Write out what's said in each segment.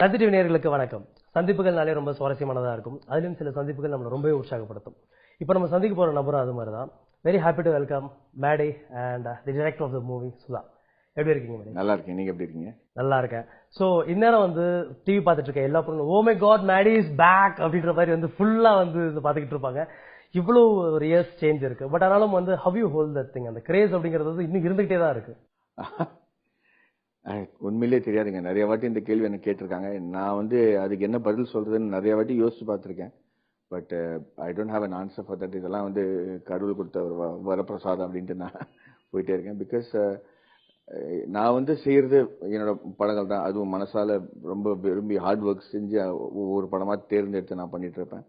தந்தி TV நேயர்களுக்கு வணக்கம். சந்திப்புகள்னாலே ரொம்ப சுவாரஸ்யமானதா இருக்கும். அதிலும் சில சந்திப்புகள் நம்மளை ரொம்பவே உற்சாகப்படுத்தும். இப்போ நம்ம சந்திக்க போற நபரும் அது மாதிரி தான். Very happy to welcome Maddy and the director of the movie Sudha. எப்படி இருக்கீங்க மேடி? நல்லா இருக்கேன். நீங்க எப்படி இருக்கீங்க? நல்லா இருக்கேன். ஸோ இந்நேரம் டிவி பார்த்துட்டு இருக்க எல்லா பொருளும் oh my god Maddy is back அப்படின்ற மாதிரி ஃபுல்லா பார்த்துக்கிட்டு இருப்பாங்க. இவ்வளவு ஒரு இயர்ஸ் சேஞ்ச் இருக்கு. பட் ஆனாலும் how you hold that thing, அந்த கிரேஸ் அப்படிங்கிறது இன்னும் இருந்துகிட்டே தான் இருக்கு. உண்மையிலே தெரியாதுங்க. நிறைய வாட்டி இந்த கேள்வி எனக்கு கேட்டிருக்காங்க. நான் அதுக்கு என்ன பதில் சொல்றதுன்னு நிறைய வாட்டி யோசிச்சு பார்த்துருக்கேன். But I don't have an answer for that. இதெல்லாம் கடவுள் கொடுத்த ஒரு வரப்பிரசாதம் அப்படின்ட்டு நான் போயிட்டே இருக்கேன். பிகாஸ் நான் செய்யறது என்னோட படங்கள் தான். அதுவும் மனசால ரொம்ப விரும்பி ஹார்ட் ஒர்க் செஞ்சு ஒவ்வொரு படமா தேர்ந்தெடுத்து நான் பண்ணிட்டு இருப்பேன்.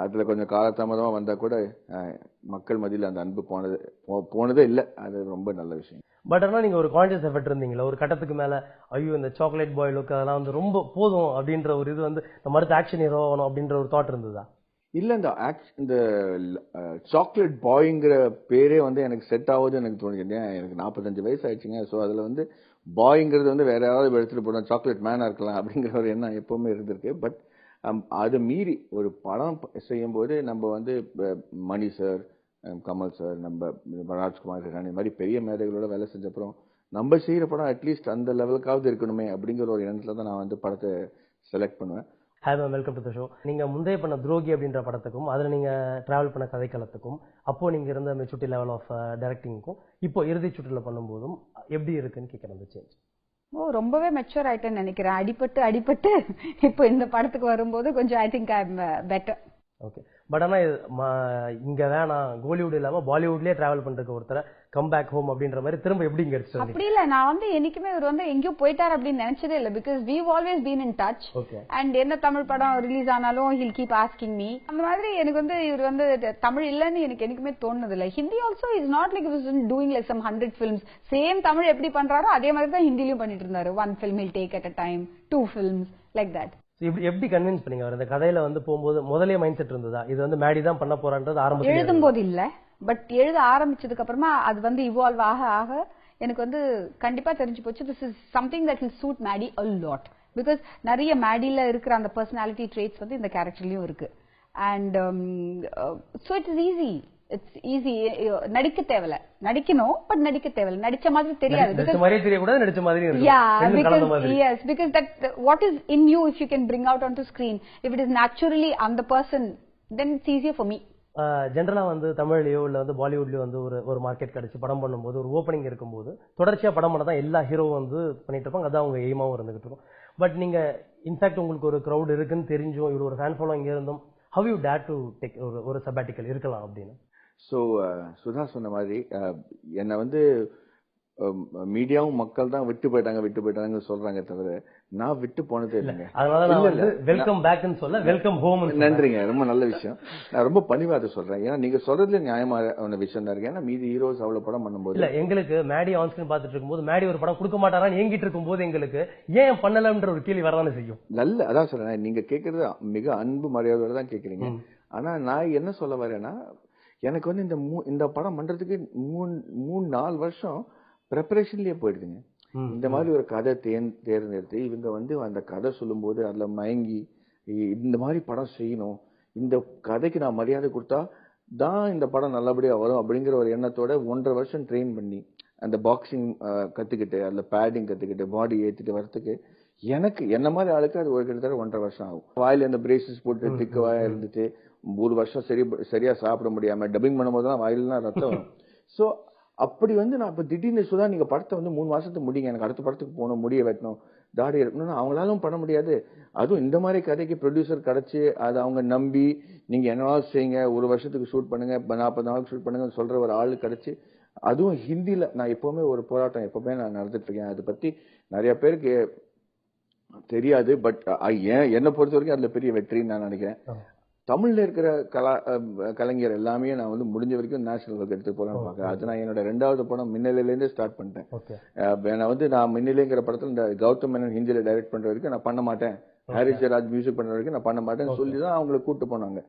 அதுல கொஞ்சம் காலதாமதமா வந்தா கூட மக்கள் மத்தியில் அந்த அன்பு போனதே இல்லை. அது ரொம்ப நல்ல விஷயம். பட் ஆனால் நீங்க ஒரு கான்சியஸ் எஃபர்ட் இருந்தீங்களா ஒரு கட்டத்துக்கு மேல? ஐயோ இந்த சாக்லேட் பாய் லுக் அதெல்லாம் ரொம்ப போதும் அப்படின்ற ஒரு இது நம்ம அடுத்த ஆக்ஷன் ஹீரோ ஆகணும் அப்படின்ற ஒரு தாட் இருந்ததா? இல்ல, இந்த சாக்லேட் பாய்ங்கிற பேரே எனக்கு செட் ஆகுது எனக்கு தோணுது. எனக்கு 45 வயசு ஆயிடுச்சுங்க. ஸோ அதுல பாய்ங்கிறது வேற யாராவது எடுத்துட்டு போனோம், சாக்லேட் மேனா இருக்கலாம் அப்படிங்கிற ஒரு எண்ணம் எப்பவுமே இருந்திருக்கு. பட் அதை மீறி ஒரு படம் செய்யும் போது நம்ம மணி சார், கமல் சார், நம்ம ராஜ்குமார் இந்த மாதிரி பெரிய மேதைகளோட வேலை செஞ்சப்பறம் நம்ம செய்யற படம் அட்லீஸ்ட் அந்த லெவலுக்காவது இருக்கணுமே அப்படிங்கிற ஒரு எண்ணத்துல தான் நான் படத்தை செலக்ட் பண்ணுவேன். Hi ma'am, welcome to the show. நீங்க முந்தைய பண்ண துரோகி அப்படின்ற படத்துக்கும் அதுல நீங்க டிராவல் பண்ண கதைக்களத்துக்கும் அப்போ நீங்க இருந்த மெச்சூரிட்டி லெவல் ஆஃப் டைரக்டிங்க்கும் இப்போ இறுதி சுற்றுல பண்ணும்போதும் எப்படி இருக்குன்னு கேட்கறது சேஞ்ச்? ரொம்பவே மெச்சூர் ஆயிட்டேன்னு நினைக்கிறேன். அடிபட்டு இப்போ இந்த படத்துக்கு வரும்போது கொஞ்சம் I think I am better. Okay. But ஆனா இங்க வேணாம், கோலிவுட் இல்லாம பாலிவுட்லயே டிராவல் பண்றதுக்கு ஒருத்தர கம் பேக் ஹோம் அப்படின்ற மாதிரி திரும்ப எப்படி இங்க எடுத்து? அப்படி இல்ல, நான் என்னைக்குமே இவர் எங்கேயோ போயிட்டார் அப்படின்னு நினைச்சதே இல்ல. Because we've always been in touch. And என்ன தமிழ் படம் ரிலீஸ் ஆனாலும் he'll keep asking me. அந்த மாதிரி எனக்கு இவர் தமிழ் இல்லன்னு எனக்கு என்னைக்குமே தோணுது இல்ல. Hindi also is not like he was doing like some 100 films. Same Tamil எப்படி பண்றாரோ அதே மாதிரி தான் ஹிந்திலயும் பண்ணிட்டு இருந்தாரு. 1 film he'll take at a time, 2 films like that. எப்படி கன்வின்ஸ் பண்ணீங்க அவர் இந்த கதையில போகும்போது? முதலே மைண்ட் செட் இருந்ததா இது மேடி தான் பண்ண போறான்றது? ஆரம்பத்துல எழுதும் போது இல்ல, பட் எழுத ஆரம்பிச்சதுக்கு அப்புறமா அது இவால்வ் ஆக ஆக எனக்கு கண்டிப்பா தெரிஞ்சு போச்சு. This is something that will suit Maddy a lot. Because நிறைய மேடில இருக்கிற அந்த பர்சனாலிட்டி ட்ரேட்ஸ் இந்த கேரக்டர்லயும் இருக்கு. And so it is easy. It's easy. நடிக்க தேவையில்ல, நடிக்கணும் பட் நடிக்க தேவையில்ல. நடிச்ச மாதிரி தெரியாது. நடிச்ச மாதிரி yes, because that what is in you if you can bring out onto screen, if it is naturally on the person, then it's easier for me. ஜெனரலா தமிழ்லயோ இல்ல பாலிவுட்லயோ ஒரு மார்க்கெட் கிடைச்சு படம் பண்ணும்போது ஒரு ஓப்பனிங் இருக்கும்போது தொடர்ச்சியா படம் பண்ண தான் எல்லா ஹீரோவும் பண்ணிட்டு இருப்பாங்க. அதான் அவங்க எய்மாவும் இருந்துகிட்டு இருக்கும். பட் நீங்க இன்ஃபேக்ட் உங்களுக்கு ஒரு கிரௌட் இருக்குன்னு தெரிஞ்சும் இவ்வளவு ஒரு ஃபேன் ஃபாலோயிங் இருந்தும் how you dare to take ஒரு sabbatical இருக்கலாம் அப்படின்னு? ஸோ சுதா சொன்ன மாதிரி என்னை மீடியாவும் மக்கள் தான் விட்டு போயிட்டாங்க சொல்றாங்க தவிர நான் விட்டு போனதே இல்லைங்க. வெல்கம் பேக்னு சொல்ல வெல்கம் ஹோம். நன்றிங்க, ரொம்ப நல்ல விஷயம். நான் ரொம்ப பணிவா அதை சொல்றேன். ஏன்னா நீங்க சொல்றதுல நியாயமான விஷயம் தான் இருக்கு. ஏன்னா மீதி ஹீரோஸ் அவ்வளவு படம் பண்ணும்போது இல்ல எங்களுக்கு மேடி ஆன் ஸ்கிரீன் பார்த்துட்டு இருக்கும்போது மேடி ஒரு படம் கொடுக்க மாட்டாரான்னு ஏங்கிட்டு இருக்கும்போது எங்களுக்கு ஏன் பண்ணலன்ற ஒரு கேள்வி வரதானே செய்யும். நல்ல அதான் சொல்றேன், நீங்க கேட்கறது மிக அன்பு மரியாதையோட தான் கேட்கறீங்க. ஆனா நான் என்ன சொல்ல வரேன்னா, எனக்கு இந்த படம் பண்றதுக்கு 3-4 வருஷம் ப்ரிப்பரேஷன்லயே போயிடுதுங்க. இந்த மாதிரி ஒரு கதை தேர்ந்தெடுத்து இவங்க அந்த கதை சொல்லும் போது அதுல மயங்கி இந்த மாதிரி படம் செய்யணும், இந்த கதைக்கு நான் மரியாதை கொடுத்தா தான் இந்த படம் நல்லபடியா வரும் அப்படிங்கிற ஒரு எண்ணத்தோட 1.5 வருஷம் ட்ரெயின் பண்ணி அந்த பாக்ஸிங் கத்துக்கிட்டு அதுல பேடிங் கத்துக்கிட்டு பாடி ஏத்திட்டு வரதுக்கு எனக்கு என்ன மாதிரி ஆளுக்கு அது ஒரு கிட்டத்தட்ட 1.5 வருஷம் ஆகும். வாயில அந்த பிரேசஸ் போட்டு திக்கு வாயா இருந்துட்டு 1 வருஷம் சரியா சாப்பிட முடியாம டப்பிங் பண்ணும்போதுதான் வாயிலாம் ரத்தம் வரும். ஸோ அப்படி நான் இப்ப திடீர்னு சுதா நீங்க படத்தை 3 மாசத்துக்கு முடிங்க, எனக்கு அடுத்த படத்துக்கு போகணும், முடிய வெட்டணும், தாடி இருக்கணும்னு அவங்களாலும் பண்ண முடியாது. அதுவும் இந்த மாதிரி கதைக்கு ப்ரொடியூசர் கிடைச்சு அதை அவங்க நம்பி நீங்க என்னவாவது செய்யுங்க, 1 வருஷத்துக்கு ஷூட் பண்ணுங்க, 40 நாளுக்கு ஷூட் பண்ணுங்க சொல்ற ஒரு ஆளு கிடைச்சு, அதுவும் ஹிந்தில. நான் எப்பவுமே ஒரு போராட்டம் எப்பவுமே நான் நடந்துட்டு இருக்கேன். அதை பத்தி நிறைய பேருக்கு தெரியாது. பட் என்னை பொறுத்த வரைக்கும் அதுல பெரிய வெற்றின்னு நான் நினைக்கிறேன். தமிழ்ல இருக்கிற கலைஞர் எல்லாமே நான் முடிஞ்ச வரைக்கும் நேஷனல் ஒர்க் எடுத்து போலான்னு பாக்கிறேன். அது நான் என்னோட 2வது படம் மின்னலையில இருந்தே ஸ்டார்ட் பண்ணிட்டேன். நான் மின்னலைங்கிற படத்துல இந்த கௌதம் மேனன் ஹிந்தியில டைரக்ட் பண்ற வரைக்கும் நான் பண்ண மாட்டேன், ஹாரிஸ் ஜெயராஜ் மியூசிக் பண்ற வரைக்கும் நான் பண்ண மாட்டேன்னு சொல்லிதான் அவங்களை கூட்டு போனாங்க.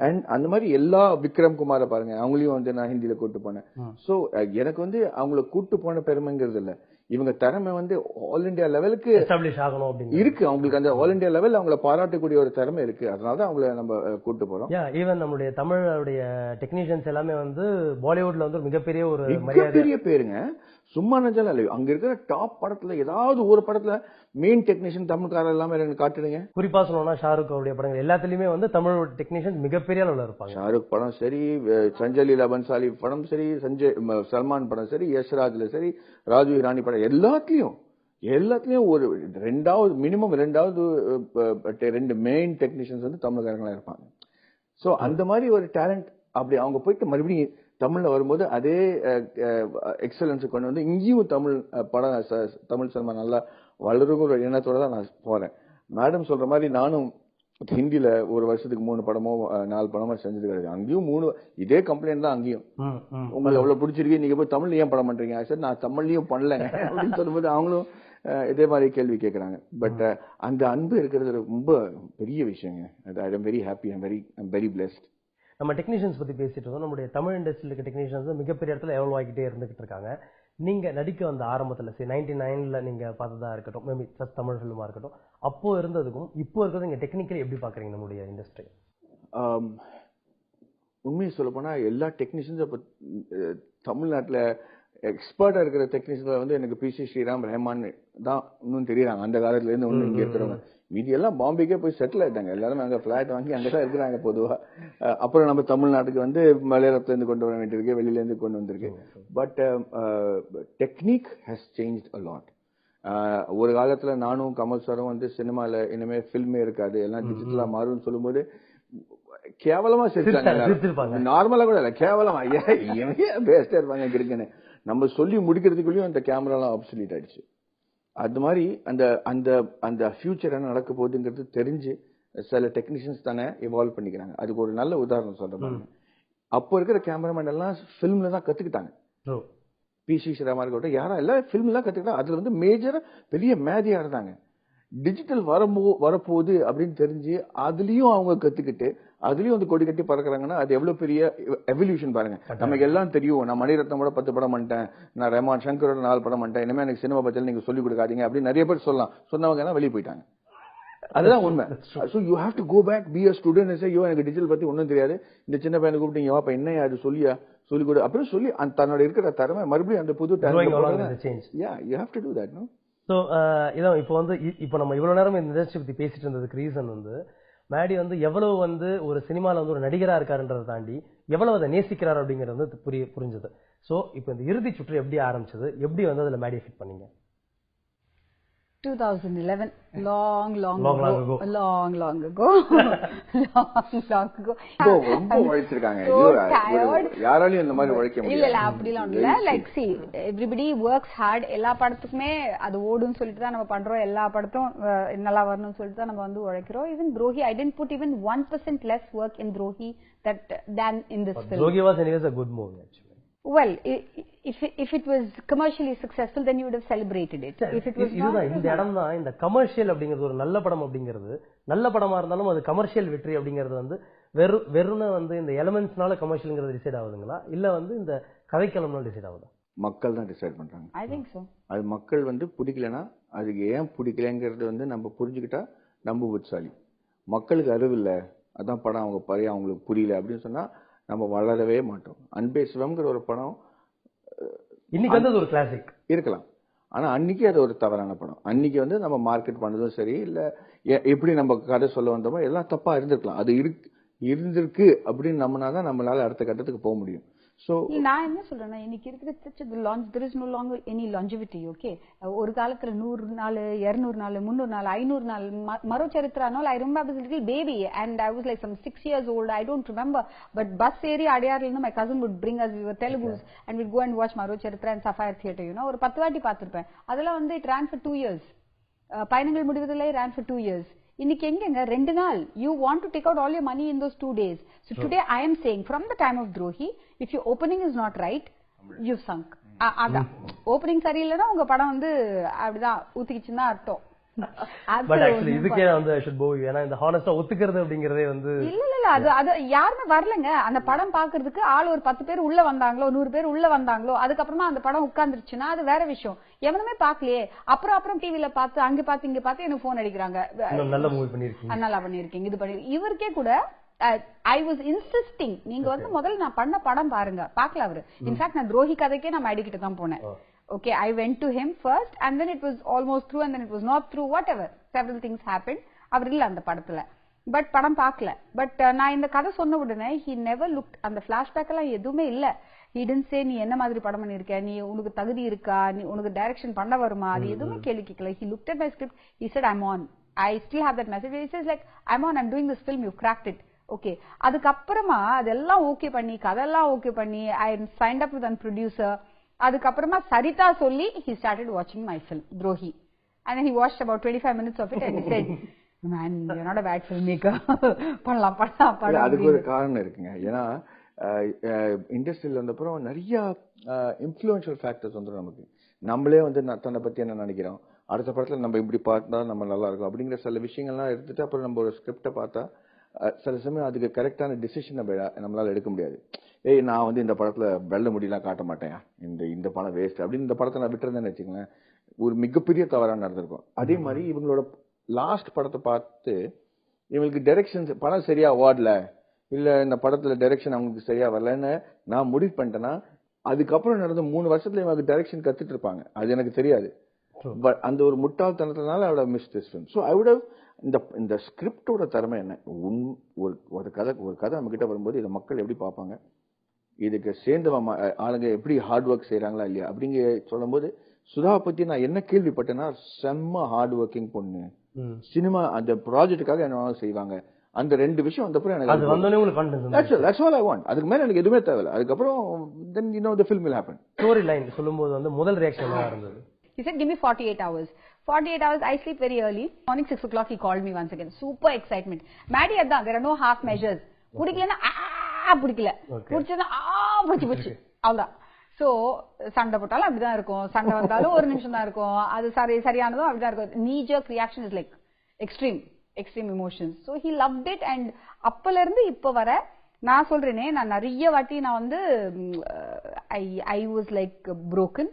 அண்ட் அந்த மாதிரி எல்லா விக்ரம் குமார பாருங்க, அவங்களையும் நான் ஹிந்தியில கூட்டு போனேன். சோ எனக்கு அவங்களை கூட்டு போன பெருமைங்கிறது இல்ல, இவங்க திறமை வந்து ஆல் இந்தியா லெவலுக்கு எஸ்டாப்ளிஷ் ஆகணும் அப்படின்னு இருக்கு. அவங்களுக்கு அந்த ஆல் இந்தியா லெவல் அவங்கள பாராட்டக்கூடிய ஒரு திறமை இருக்கு. அதனாலதான் அவங்கள நம்ம கூட்டு போறோம். ஈவன் நம்மளுடைய தமிழுடைய டெக்னீஷியன்ஸ் எல்லாமே வந்து பாலிவுட்ல வந்து மிகப்பெரிய ஒரு மரியாதை பெரிய பேருங்க. சும்மா நினைச்சாலும் இல்லை. அங்க இருக்கிற டாப் படத்துல ஏதாவது ஒரு படத்துல மெயின் டெக்னீஷியன் தமிழ்காரர் எல்லாமே எனக்கு காட்டுடுங்க. குறிப்பா சொல்லணும்னா ஷாருக் அவருடைய படங்கள் எல்லாத்துலயுமே வந்து தமிழ் டெக்னீஷியன் மிகப்பெரிய அளவுல இருப்பாங்க. ஷாருக் படம் சரி, சஞ்சய் லீலா பன்சாலி படம் சரி, சல்மான் படம் சரி, யஷ்ராஜ்ல சரி, ராஜு இரானி படம் எல்லாத்துலயும் ஒரு மினிமம் ரெண்டு மெயின் டெக்னீஷியன்ஸ் வந்து தமிழ்காரங்களா இருப்பாங்க. சோ அந்த மாதிரி ஒரு டேலண்ட் அப்படி அவங்க போயிட்டு மறுபடியும் தமிழ்ல வரும்போது அதே எக்ஸலன்ஸ் கொண்டு வந்து இங்கேயும் தமிழ் சினிமா நல்லா வளருங்கிற எண்ணத்தோட தான் நான் போறேன். மேடம் சொல்ற மாதிரி நானும் ஹிந்தில ஒரு வருஷத்துக்கு 3 படமோ 4 படமோ செஞ்சது கிடையாது. அங்கேயும் 3 இதே கம்ப்ளைண்ட் தான். அங்கேயும் உங்களுக்கு எவ்வளவு பிடிச்சிருக்கு, நீங்க போய் தமிழ்ல ஏன் படம் பண்றீங்க? சார் நான் தமிழ்லயும் பண்ணல அப்படின்னு சொல்லும்போது அவங்களும் இதே மாதிரி கேள்வி கேட்கறாங்க. பட் அந்த அன்பு இருக்கிறது ரொம்ப பெரிய விஷயங்க. I am very happy, I am very blessed. நம்ம டெக்னீஷியன்ஸ் பத்தி பேசிட்டு இருக்கோம். நம்மளுடைய தமிழ் இண்டஸ்ட்ரியில் இருக்க டெக்னீஷியன்ஸ் மிகப்பெரிய இடத்துல எவ்வளவு ஆகிட்டே இருந்துகிட்டு இருக்காங்க. நீங்க நடிக்க வந்த ஆரம்பத்துல 99ல நீங்க பார்த்ததா இருக்கட்டும், மேபி ஃபர்ஸ்ட் தமிழ் ஃபிலிமா இருக்கட்டும், அப்போ இருந்ததுக்கும் இப்போ இருக்கிறது நீங்க டெக்னிக்கலி எப்படி பாக்குறீங்க நம்மளுடைய இண்டஸ்ட்ரி? உண்மையை சொல்ல போனா எல்லா டெக்னீஷியன்ஸ் இப்ப தமிழ்நாட்டுல எக்ஸ்பர்ட்டா இருக்கிற டெக்னீஷியன்ல வந்து எனக்கு பி சி ஸ்ரீராம், ரஹ்மான் தான் இன்னும் தெரியுறாங்க. அந்த காலத்துல இருந்து ஒண்ணு இங்க இருக்கிறவங்க மீதி எல்லாம் பாம்பேக்கே போய் செட்டில் ஆயிட்டாங்க. எல்லாரும் அங்க பிளாட் வாங்கி அங்கதான் இருக்கிறாங்க பொதுவா. அப்புறம் நம்ம தமிழ்நாட்டுக்கு வந்து மலையாளத்துல இருந்து கொண்டு வர வேண்டியிருக்கு, வெளியில இருந்து கொண்டு வந்திருக்கு. But technique has changed a lot. ஒரு காலத்துல நானும் கமல் சாரும் வந்து சினிமால இனிமே பிலிமே இருக்காது, எல்லாம் டிஜிட்டலா மாறும்னு சொல்லும்போது கேவலமா சிரிச்சாங்க. நார்மலா கூட இல்ல, கேவலமா பேஸ்டா இருப்பாங்க இருக்குன்னு நம்ம சொல்லி முடிக்கிறதுக்குள்ளயும் அந்த கேமரா எல்லாம் ஆப்சல்யூட் ஆயிடுச்சு. அது மாதிரி அந்த அந்த அந்த ஃபியூச்சர் என்ன நடக்க போகுதுங்கிறது தெரிஞ்சு சில டெக்னீஷியன்ஸ் தானே இவால்வ் பண்ணிக்கிறாங்க. அதுக்கு ஒரு நல்ல உதாரணம் சொல்றேன். அப்போ இருக்கிற கேமராமேன் எல்லாம் பிலிம்ல தான் கத்துக்கிட்டாங்க. பி சி ஸ்ரீராமா இருக்கட்டும், யாரா எல்லாம் பிலிம்ல தான் கத்துக்கிட்டாங்க. அதுல வந்து மேஜரா பெரிய மேதியா இருந்தாங்க. டிஜிட்டல் வரப்போகுது அப்படின்னு தெரிஞ்சு அதுலயும் அவங்க கத்துக்கிட்டு அதுலயும் வந்து கொடி கட்டி பறக்குறாங்கன்னா அது எவ்வளவு பெரிய எவல்யூஷன் பாருங்க. நமக்கு எல்லாம் தெரியும், நான் மணிரத்னமோட 10 படம் பண்ணிட்டேன், நான் ரஹ்மான் சங்கரோட 4 படம் பண்ணிட்டேன், இனிமே எனக்கு சினிமா பத்தி நீங்க சொல்லிக் கொடுக்காதீங்க அப்படின்னு நிறைய பேர் சொல்லலாம். சொன்னவங்க எல்லாம் வெளியே போயிட்டாங்க. அதுதான் உண்மை. So you have to go back, be a student and say, எனக்கு டிஜிட்டல் பத்தி ஒன்னும் தெரியாது, இந்த சின்ன பையனை கூப்பிட்டீங்க வாப்பா என்ன அது சொல்லிக் கொடு அப்படின்னு சொல்லி தன்னோட இருக்கிற திறமை மறுபடியும் அந்த புது you have to do that, no? So இதான் இப்போ வந்து இப்போ நம்ம இவ்வளவு நேரம் இந்த இண்டஸ்ட்ரி பத்தி பேசிட்டு இருந்ததுக்கு ரீசன் வந்து மேடி வந்து எவ்வளவு வந்து ஒரு சினிமால வந்து ஒரு நடிகரா இருக்காருன்றதை தாண்டி எவ்வளவு அதை நேசிக்கிறார் அப்படிங்கிறது வந்து புரிஞ்சது. ஸோ இப்போ இந்த இறுதி சுற்று எப்படி ஆரம்பிச்சது, எப்படி வந்து அதுல மேடியை ஃபிட் பண்ணீங்க? 2011, long ago. ரொம்ப உழைச்சிருக்காங்க. யாராலையும் இந்த மாதிரி உழைக்க முடியல. இல்ல அப்படிலாம் இல்ல. Like see, everybody works hard. எல்லா படத்துக்குமே அது ஓடுன்னு சொல்லிட்டு தான் நம்ம பண்றோம். எல்லா படத்தும் நல்லா வரணும்னு சொல்லிட்டு தான் நம்ம வந்து உழைக்கிறோம். Even Drohi, I didn't put even 1% less work in Drohi than in this film. Drohi was anyways a good movie actually. Well, if it was commercially successful, then you would have celebrated it. If it was not, இந்த இடம் தான் இந்த commercial அப்படிங்கிறது, ஒரு நல்ல படம் அப்படிங்கிறது, நல்ல படமா இருந்தாலும் அது கமர்ஷியல் வெற்றி அப்படிங்கிறது வந்து வெறும் வந்து இந்த எலிமெண்ட்ஸ்னால கமர்ஷியல்ங்கிறது டிசைட் ஆகுதுங்களா, இல்ல வந்து இந்த கதைக்களம்னால டிசைட் ஆகுதா? மக்கள் தான் டிசைட் பண்றாங்க. I think so. அது மக்கள் வந்து பிடிக்கலனா அதுக்கு ஏன் பிடிக்கலங்கிறது வந்து நம்ம புரிஞ்சுக்கிட்டா நம்ம புத்திசாலி. மக்களுக்கு அறிவு இல்ல, அதான் படம் அவங்க பழைய அவங்களுக்கு புரியல அப்படின்னு சொன்னா நம்ம வளரவே மாட்டோம். அன்பே சிவம்ங்கிற ஒரு படம் இன்னைக்கு வந்து ஒரு கிளாசிக் இருக்கலாம், ஆனா அன்னைக்கு அது ஒரு தவறான படம். அன்னைக்கு வந்து நம்ம மார்க்கெட் பண்ணதும் சரி, இல்ல எப்படி நம்ம கதை சொல்ல வந்தோமோ எல்லாம் தப்பா இருந்திருக்கலாம். அது இருந்திருக்கு அப்படின்னு நம்மனாதான் நம்மளால அடுத்த கட்டத்துக்கு போக முடியும். நான் என்ன சொல்றேன்னா, இன்னைக்கு இருக்கிற there is no longer any longevity. Okay, ஒரு காலத்துல 100 நாள் 200 நாள் 300 நாள் 500 நாள் மரோ சரித்திரானால I remember I was a little baby and I was like some 6 years old. I don't remember, but bus area Adiyarla irundha my cousin would bring us, we were Telugus, and we'd go and watch Maro Charitra and Sapphire Theatre, you know. ஒரு 10 வாட்டி பார்த்திருப்பேன். அதெல்லாம் வந்து it ran for 2 years. பயணங்கள் முடிவதில்லை ran for 2 years. இன்னைக்கு எங்கங்க 2 நாள். You want to take out all your money in those 2 days. So today I am saying, from the time of Drohi, if your opening is not right, you've sunk. அதான் opening சரியில்லைன்னா உங்க படம் வந்து அப்படிதான் ஊத்திக்கிச்சுன்னு தான் அர்த்தம். பட் ஆக்சுவலி இதுக்கே வந்து ஐ ஷுட் போ யூ. ஏன்னா இந்த ஹானஸ்டா ஒத்துக்கிறது அப்படிங்கறதே வந்து இல்ல அது யாருமே வரலங்க. அந்த படம் பாக்குறதுக்கு ஆள் ஒரு 10 பேர் உள்ள வந்தாங்களோ 100 பேர் உள்ள வந்தாங்களோ அதுக்கப்புறமா அந்த படம் உட்கார்ந்துருச்சுன்னா அது வேற விஷயம். எவனுமே பாக்கலையே. அப்புறம் டிவில பார்த்து அங்க பார்த்து இங்க பார்த்து எனக்கு போன் அடிக்கிறாங்க. நல்ல மூவி பண்ணிருக்கீங்க, நல்லா பண்ணிருக்கீங்க, இது பண்ணி. இவருக்கே கூட ஐ வாஸ் இன்சிஸ்டிங், நீங்க வந்து முதல்ல நான் பண்ண படம் பாருங்க. பாக்கல அவரு. இன்ஃபேக்ட் நான் துரோகி கதைக்கே நான் மேடி கிட்ட தான் போனேன். Okay, I went to him first and then it was almost through and then it was not through, whatever. Several things happened. அவர் இல்ல அந்த படத்துல. பட் படம் பார்க்கல. பட் நான் இந்த கதை சொன்ன உடனே he never looked, அந்த flashback எல்லாம் எதுவுமே இல்ல. He didn't say நீ என்ன மாதிரி படம் பண்ணிருக்க, நீ உனக்கு தகுதி இருக்கா, நீ உனக்கு டைரக்ஷன் பண்ண வருமா, அது எதுவுமே கேள்வி கேட்கல. He looked at my script, he said I'm on. I still have that message. He says like I'm on, I'm doing this film, you've cracked it. Okay, அதுக்கப்புறமா அதெல்லாம் ஓகே பண்ணி கதெல்லாம் ஓகே பண்ணி I signed up with a producer. அதுக்கப்புறமா சரிதா சொல்லி he started watching my film Drohi and then he watched about 25 minutes of it and he said man you're not a bad filmmaker. பண்ணலாம் படம். அதுக்கு ஒரு காரணம் இருக்குங்க. ஏன்னா இண்டஸ்ட்ரியில வந்தப்புறம் நிறைய இன்ஃப்ளூயன்ஷியல் ஃபேக்டர்ஸ் வந்துடும் நமக்கு. நம்மளே வந்து தன்னை பத்தி என்ன நினைக்கிறோம், அடுத்த படத்துல நம்ம இப்படி பார்த்தா நம்ம நல்லா இருக்கும் அப்படிங்கிற சில விஷயங்கள்லாம் எடுத்துட்டு அப்புறம் நம்ம ஒரு ஸ்கிரிப்டை பார்த்தா சில சமயம் அதுக்கு கரெக்டான டிசிஷன் நம்மளால எடுக்க முடியாது. நான் வந்து இந்த படத்துல வெள்ள முடியெல்லாம் காட்ட மாட்டேன், இந்த படம் வேஸ்ட் அப்படின்னு இந்த படத்தை நான் விட்டுருந்தேன்னு வச்சுக்கோங்களேன், ஒரு மிகப்பெரிய தவறாக நடந்திருக்கும். அதே மாதிரி இவங்களோட லாஸ்ட் படத்தை பார்த்து இவங்களுக்கு டைரக்ஷன் படம் சரியா ஓடல, இல்ல இந்த படத்துல டைரக்ஷன் அவங்களுக்கு சரியா வரலன்னு நான் முடிவு பண்ணிட்டேன்னா அதுக்கப்புறம் நடந்த 3 வருஷத்துல இவங்க டைரக்ஷன் கத்துட்டு இருப்பாங்க. அது எனக்கு தெரியாது. பட் அந்த ஒரு முட்டாள்தனத்தினால அவட miss this film. So I would have இந்த ஸ்கிரிப்டோட திறமை என்ன, ஒரு கதை நம்ம கிட்ட வரும்போது இதை மக்கள் எப்படி பார்ப்பாங்க, இதுக்கு சேர்ந்து ஆளுங்க எப்படி ஹார்ட் ஒர்க் செய்யறாங்களா இல்லையா அப்படிங்க சொல்லும் போது சுதாவை பத்தி நான் என்ன கேள்விப்பட்டேன்னா செம்ம ஹார்ட் ஒர்க்கிங் பொண்ணு, சினிமா அந்த ப்ராஜெக்டுக்காக என்ன செய்வாங்க. அந்த 2 விஷயம் வந்தப்பறம் எனக்கு that's all I want. அதுக்கு மேல எனக்கு எதுவுமே தேவையில்லை. அதுக்கப்புறம் then you know the film will happen. Story line சொல்லும்போது வந்து முதல் ரியாக்ஷன் என்ன இருந்தது? He said give me 48 hours. 48 hours, I sleep very early. Morning 6 o'clock he called me once again. Super excitement. Maddie adha, there are no half measures. Pudikilena pudikila. Pudichana pudichu. Avla. So சண்டை போட்டாலும் அப்படிதான் இருக்கும், சண்டை வந்தாலும் ஒரு நிமிஷம் தான் இருக்கும், அது சரியானதும் அப்படிதான் இருக்கும். knee jerk reaction is like extreme emotions. So he loved it and அப்பல இருந்து இப்ப வர நான் சொல்றேனே, நான் நிறைய வாட்டி நான் வந்து I was like broken.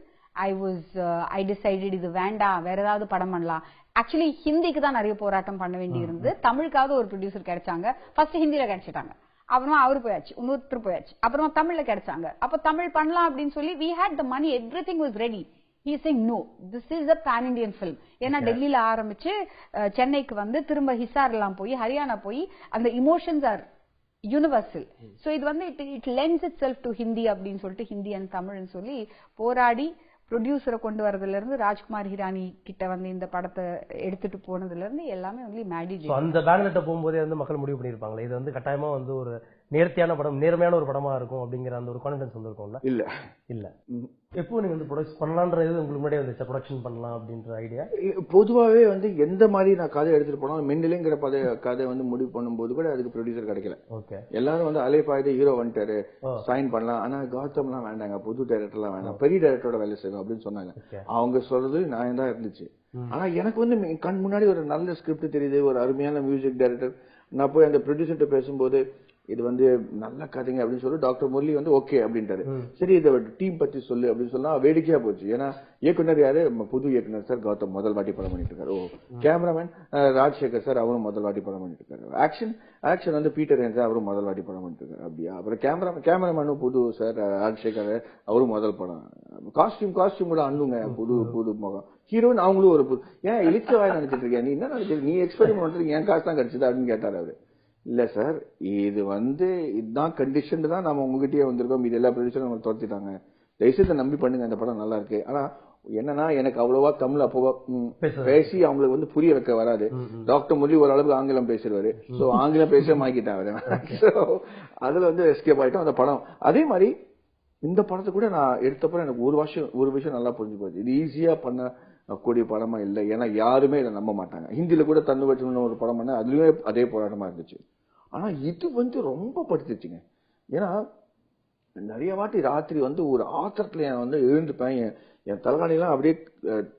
I decided இது வேண்டாம், வேற ஏதாவது படம் பண்ணலாம். ஆக்சுவலி ஹிந்திக்கு தான் நிறைய போராட்டம் பண்ண வேண்டி இருந்து, தமிழுக்காவது ஒரு ப்ரொடியூசர் கிடைச்சாங்க. ஃபர்ஸ்ட் ஹிந்தியில கிடைச்சிட்டாங்க, அப்புறமா அவரு போயாச்சு, இன்னொருத்தர் போயாச்சு, அப்புறமா தமிழ்ல கிடைச்சாங்க. அப்ப தமிழ் பண்ணலாம் அப்படின்னு சொல்லி we had the money, everything was ready. He is saying no, this is a pan Indian film. ஏன்னா டெல்லியில ஆரம்பிச்சு சென்னைக்கு வந்து திரும்ப ஹிசார் எல்லாம் போய் ஹரியானா போய் அந்த இமோஷன்ஸ் ஆர் யூனிவர்சல். சோ இது வந்து it lens it self to Hindi அப்படின்னு சொல்லிட்டு ஹிந்தி அண்ட் தமிழ்னு சொல்லி போராடி ப்ரொடியூசரை கொண்டு வரதுல இருந்து ராஜ்குமார் ஹிரானி கிட்ட வந்து இந்த படத்தை எடுத்துட்டு போனதுல இருந்து எல்லாமே வந்து மேடி. அந்த பேனர்ட்ட போகும்போதே வந்து மக்கள் முடிவு பண்ணிருப்பாங்களே இது வந்து கட்டாயமா வந்து ஒரு நேர்த்தியான படம், நேர்மையான ஒரு படமா இருக்கும் அப்படிங்கிற அந்த ஒரு கான்ஃபிடன்ஸ் வந்திருக்கும்ல? இல்ல எப்போ நீங்க வந்து ப்ரொடக்ஷன் பண்ணலாம்ன்றது உங்களுக்கு முன்னாடியே வந்துச்சு, ப்ரொடக்ஷன் பண்ணலாம் அப்படின்ற ஐடியா? பொதுவாகவே வந்து எந்த மாதிரி நான் கதை எடுத்துட்டு போனாலும் மென்னிலேங்கிற கதை வந்து முடிவு பண்ணும்போது கூட அதுக்கு ப்ரொடியூசர் கிடைக்கல. ஓகே, எல்லாரும் வந்து அலைப்பாயுது, ஹீரோ வந்துட்டாரு சைன் பண்ணலாம், ஆனா கௌதம்லாம் வேண்டாங்க, புது டைரக்டர்லாம் வேண்டாம், பெரிய டைரக்டரோட வேலை செய்யும் அப்படின்னு சொன்னாங்க. அவங்க சொல்றது நான் தான் இருந்துச்சு. ஆனா எனக்கு வந்து கண் முன்னாடி ஒரு நல்ல ஸ்கிரிப்ட் தெரியுது, ஒரு அருமையான மியூசிக் டைரக்டர். நான் போய் அந்த ப்ரொடியூசர்கிட்ட பேசும்போது இது வந்து நல்ல கதைங்க அப்படின்னு சொல்லி டாக்டர் முரளி வந்து ஓகே அப்படின்ட்டாரு. சரி இதை டீம் பத்தி சொல்லு அப்படின்னு சொன்னா வேடிக்கையா போச்சு. ஏன்னா இயக்குனர் யாரு, புது இயக்குனர் சார் கௌதம் முதல் வாட்டி படம் பண்ணிட்டு இருக்காரு. ஓ, கேமராமேன் ராஜசேகர் சார் அவரும் முதல் வாட்டி படம் பண்ணிட்டு இருக்காரு. ஆக்ஷன் வந்து பீட்டர் சார் அவரும் முதல் வாட்டி படம் பண்ணிட்டு இருக்காரு. அப்படியா? அப்புறம் கேமராமேனும் புது சார் ராஜசேகர் அவரும் முதல் படம். காஸ்டியூம் கூட அண்ணுங்க புது முகம். ஹீரோயின் அவங்களும் ஒரு புது. ஏன் இழிச்சவாய் நினைச்சிட்டு இருக்கேன், நீ என்ன நினைச்சிருக்க, நீ எக்ஸ்பெரிமெண்ட் பண்றீங்க, என் காசு தான் கிடைச்சது அப்படின்னு கேட்டாரு அவரு. இல்ல சார், இது வந்து இதுதான் கண்டிஷன் தான் நம்ம உங்ககிட்டயே வந்திருக்கோம், இது எல்லா ப்ரொடியூசரும் நம்ம துரத்திட்டாங்க, தயவுசெய்து நம்பி பண்ணுங்க, இந்த படம் நல்லா இருக்கு. ஆனா என்னன்னா எனக்கு அவ்வளவா தமிழ் அப்போ பேசி அவங்களுக்கு வந்து புரிய வைக்க வராது. டாக்டர் முரளி ஓரளவுக்கு ஆங்கிலம் பேசிடுவாரு. சோ ஆங்கிலம் பேச மாக்கிட்டேன் அவரு. அதுல வந்து எஸ்கேப் ஆயிட்டோம் அந்த படம். அதே மாதிரி இந்த படத்தை கூட நான் எடுத்தப்பறம் எனக்கு ஒரு விஷயம் நல்லா புரிஞ்சு போச்சு, இது ஈஸியா பண்ண கூடிய படமா இல்லை. ஏன்னா யாருமே இதை நம்ப மாட்டாங்க. ஹிந்தியில கூட தன்னு வச்சு ஒரு படம் பண்ண அதுலயுமே அதே போராட்டமா இருந்துச்சு. ஆனா இது வந்து ரொம்ப படுத்துச்சுங்க. ஏன்னா நிறைய வாட்டி ராத்திரி வந்து ஒரு ஆத்திரத்துல நான் வந்து எழுந்துப்பேன். என் தலைகாணிலாம் அப்படியே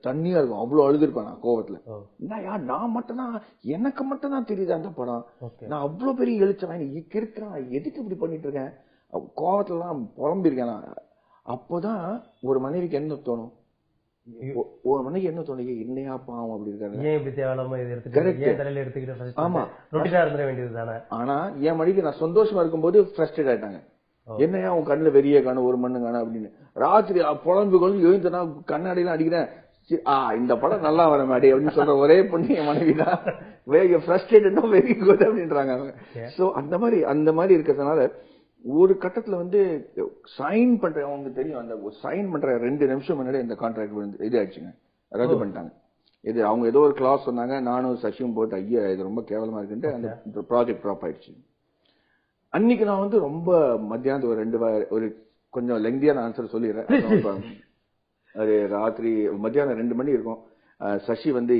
தண்ணியா இருக்கும், அவ்வளவு அழுதுருப்பேன் நான் கோவத்துல. நான் மட்டும் தான், எனக்கு மட்டும் தான் தெரியுது அந்த படம். நான் அவ்வளவு பெரிய எழுச்சவன், இருக்கிறேன், எதுக்கு இப்படி பண்ணிட்டு இருக்கேன், கோவத்துல எல்லாம் புலம்பிருக்கேன் நான். அப்போதான் ஒரு மனைவிக்கு என்ன தோணும், ஒரு மனைவி என்ன தோணுது, என்னையா பாவம் அப்படி இருக்காரு. ஆமா, ஆனா என் மனைவி நான் சந்தோஷமா இருக்கும்போது ஃப்ரஸ்ட்ரேட் ஆயிட்டாங்க. என்னையா உன் கண்ணுல வெறிய காணும், ஒரு மண்ணு காணும் அப்படின்னு. ராத்திரி புலம்பு கொண்டு எழுந்தனா கண்ணாடியெல்லாம் அடிக்கிறேன், இந்த படம் நல்லா வர மாட்டே அப்படின்னு சொல்ற ஒரே பொண்ணு என் மனைவிதான். வேக ஃப்ரஸ்ட்ரேட்டா வெரி குட் அப்படின்றாங்க அவங்க. சோ அந்த மாதிரி இருக்கிறதுனால ஒரு கட்டத்துல வந்து சைன் பண்ற, அவங்க தெரியும், அந்த சைன் பண்ற 2 நிமிஷம் முன்னாடி இந்த கான்ட்ராக்ட் இது ஆயிடுச்சுங்க, ரத்து பண்ணிட்டாங்க. இது அவங்க ஏதோ ஒரு கிளாஸ் சொன்னாங்க, நானும் சசியும் போட்டு ஐயா இது ரொம்ப கேவலமா இருக்குன்ட்டு அந்த ப்ராஜெக்ட் ட்ராப் ஆயிடுச்சு. அன்னைக்கு நான் வந்து ரொம்ப மத்தியானத்து ஒரு கொஞ்சம் லெங்தியான ஆன்சர் சொல்லிடுறேன். அது ராத்திரி மத்தியானம் 2 மணி இருக்கும். சசி வந்து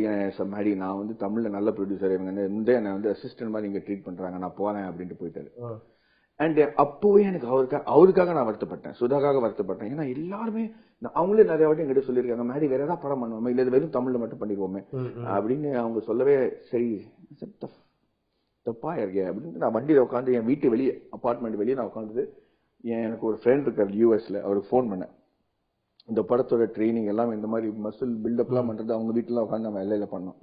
மேடி நான் வந்து தமிழ்ல நல்ல ப்ரொடியூசர், இவங்க என்ன வந்து அசிஸ்டன்ட் மாதிரி இங்க ட்ரீட் பண்றாங்க, நான் போறேன் அப்படின்ட்டு போயிட்டாரு. அண்ட் அப்பவே எனக்கு அவருக்காக நான் வருத்தப்பட்டேன், சுதாக்காக வருத்தப்பட்டேன். ஏன்னா எல்லாருமே அவங்களே நிறைய வாட்டி எங்கிட்ட சொல்லியிருக்காங்க, மேடி வேற ஏதாவது படம் பண்ணுவோமே, இல்ல வெறும் தமிழ்ல மட்டும் பண்ணிடுவோமே அப்படின்னு அவங்க சொல்லவே, சரி தப்பா இருக்கே அப்படின்னு நான் வண்டியில உட்காந்து என் வீட்டு வெளியே, அபார்ட்மெண்ட் வெளியே நான் உட்காந்து, எனக்கு ஒரு ஃப்ரெண்ட் இருக்காரு யூஎஸ்ல, அவருக்கு ஃபோன் பண்ணேன். இந்த படத்தோட ட்ரைனிங் எல்லாம் இந்த மாதிரி மசில் பில்டப் எல்லாம் பண்றது அவங்க வீட்டுல உட்காந்து நம்ம எல்லையில பண்ணோம்.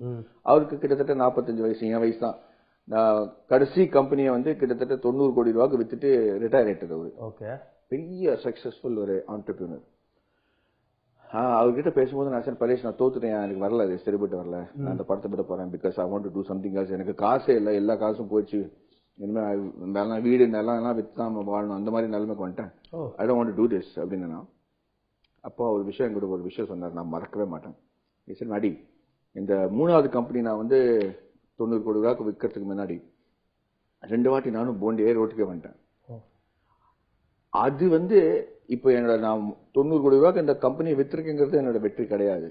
அவருக்கு கிட்டத்தட்ட 45 வயசு, என் வயசு தான். நான் கடைசி கம்பெனியை வந்து கிட்டத்தட்ட 90 கோடி ரூபாய்க்கு வித்துட்டு ரிட்டையர் ஆயிட்டது. அவரு பெரிய சக்சஸ்ஃபுல் ஒரு ஆண்டர்பிரினர். அவர்கிட்ட பேசும்போது நான் சார் பரேஷ் நான் தோத்துட்டேன், எனக்கு வரல, அது சரிபட்டு வரல, நான் அந்த படத்தை விட போறேன், because I want to do something else. எனக்கு காசே இல்லை, எல்லா காசும் போயிடுச்சு, இனிமே வீடு நிலம் வித்து தான் வாழணும், அந்த மாதிரி நிலைமைக்கு வந்துட்டேன். I don't want to do this அப்படின்னு. அப்போ ஒரு விஷயம் எங்கிட்ட ஒரு விஷயம் சொன்னார், நான் மறக்கவே மாட்டேன். சார் மேடி, இந்த 3வது கம்பெனி நான் வந்து 90 கோடி ரூபாய்க்கு விற்கிறதுக்கு முன்னாடி 2 வாட்டி நானும் போண்டியே ரோட்டுக்கே வந்துட்டேன். அது வந்து இப்ப என்னோட நான் 90 கோடி ரூபாய்க்கு இந்த கம்பெனியை வித்திருக்கேங்கிறது என்னோட வெற்றி கிடையாது.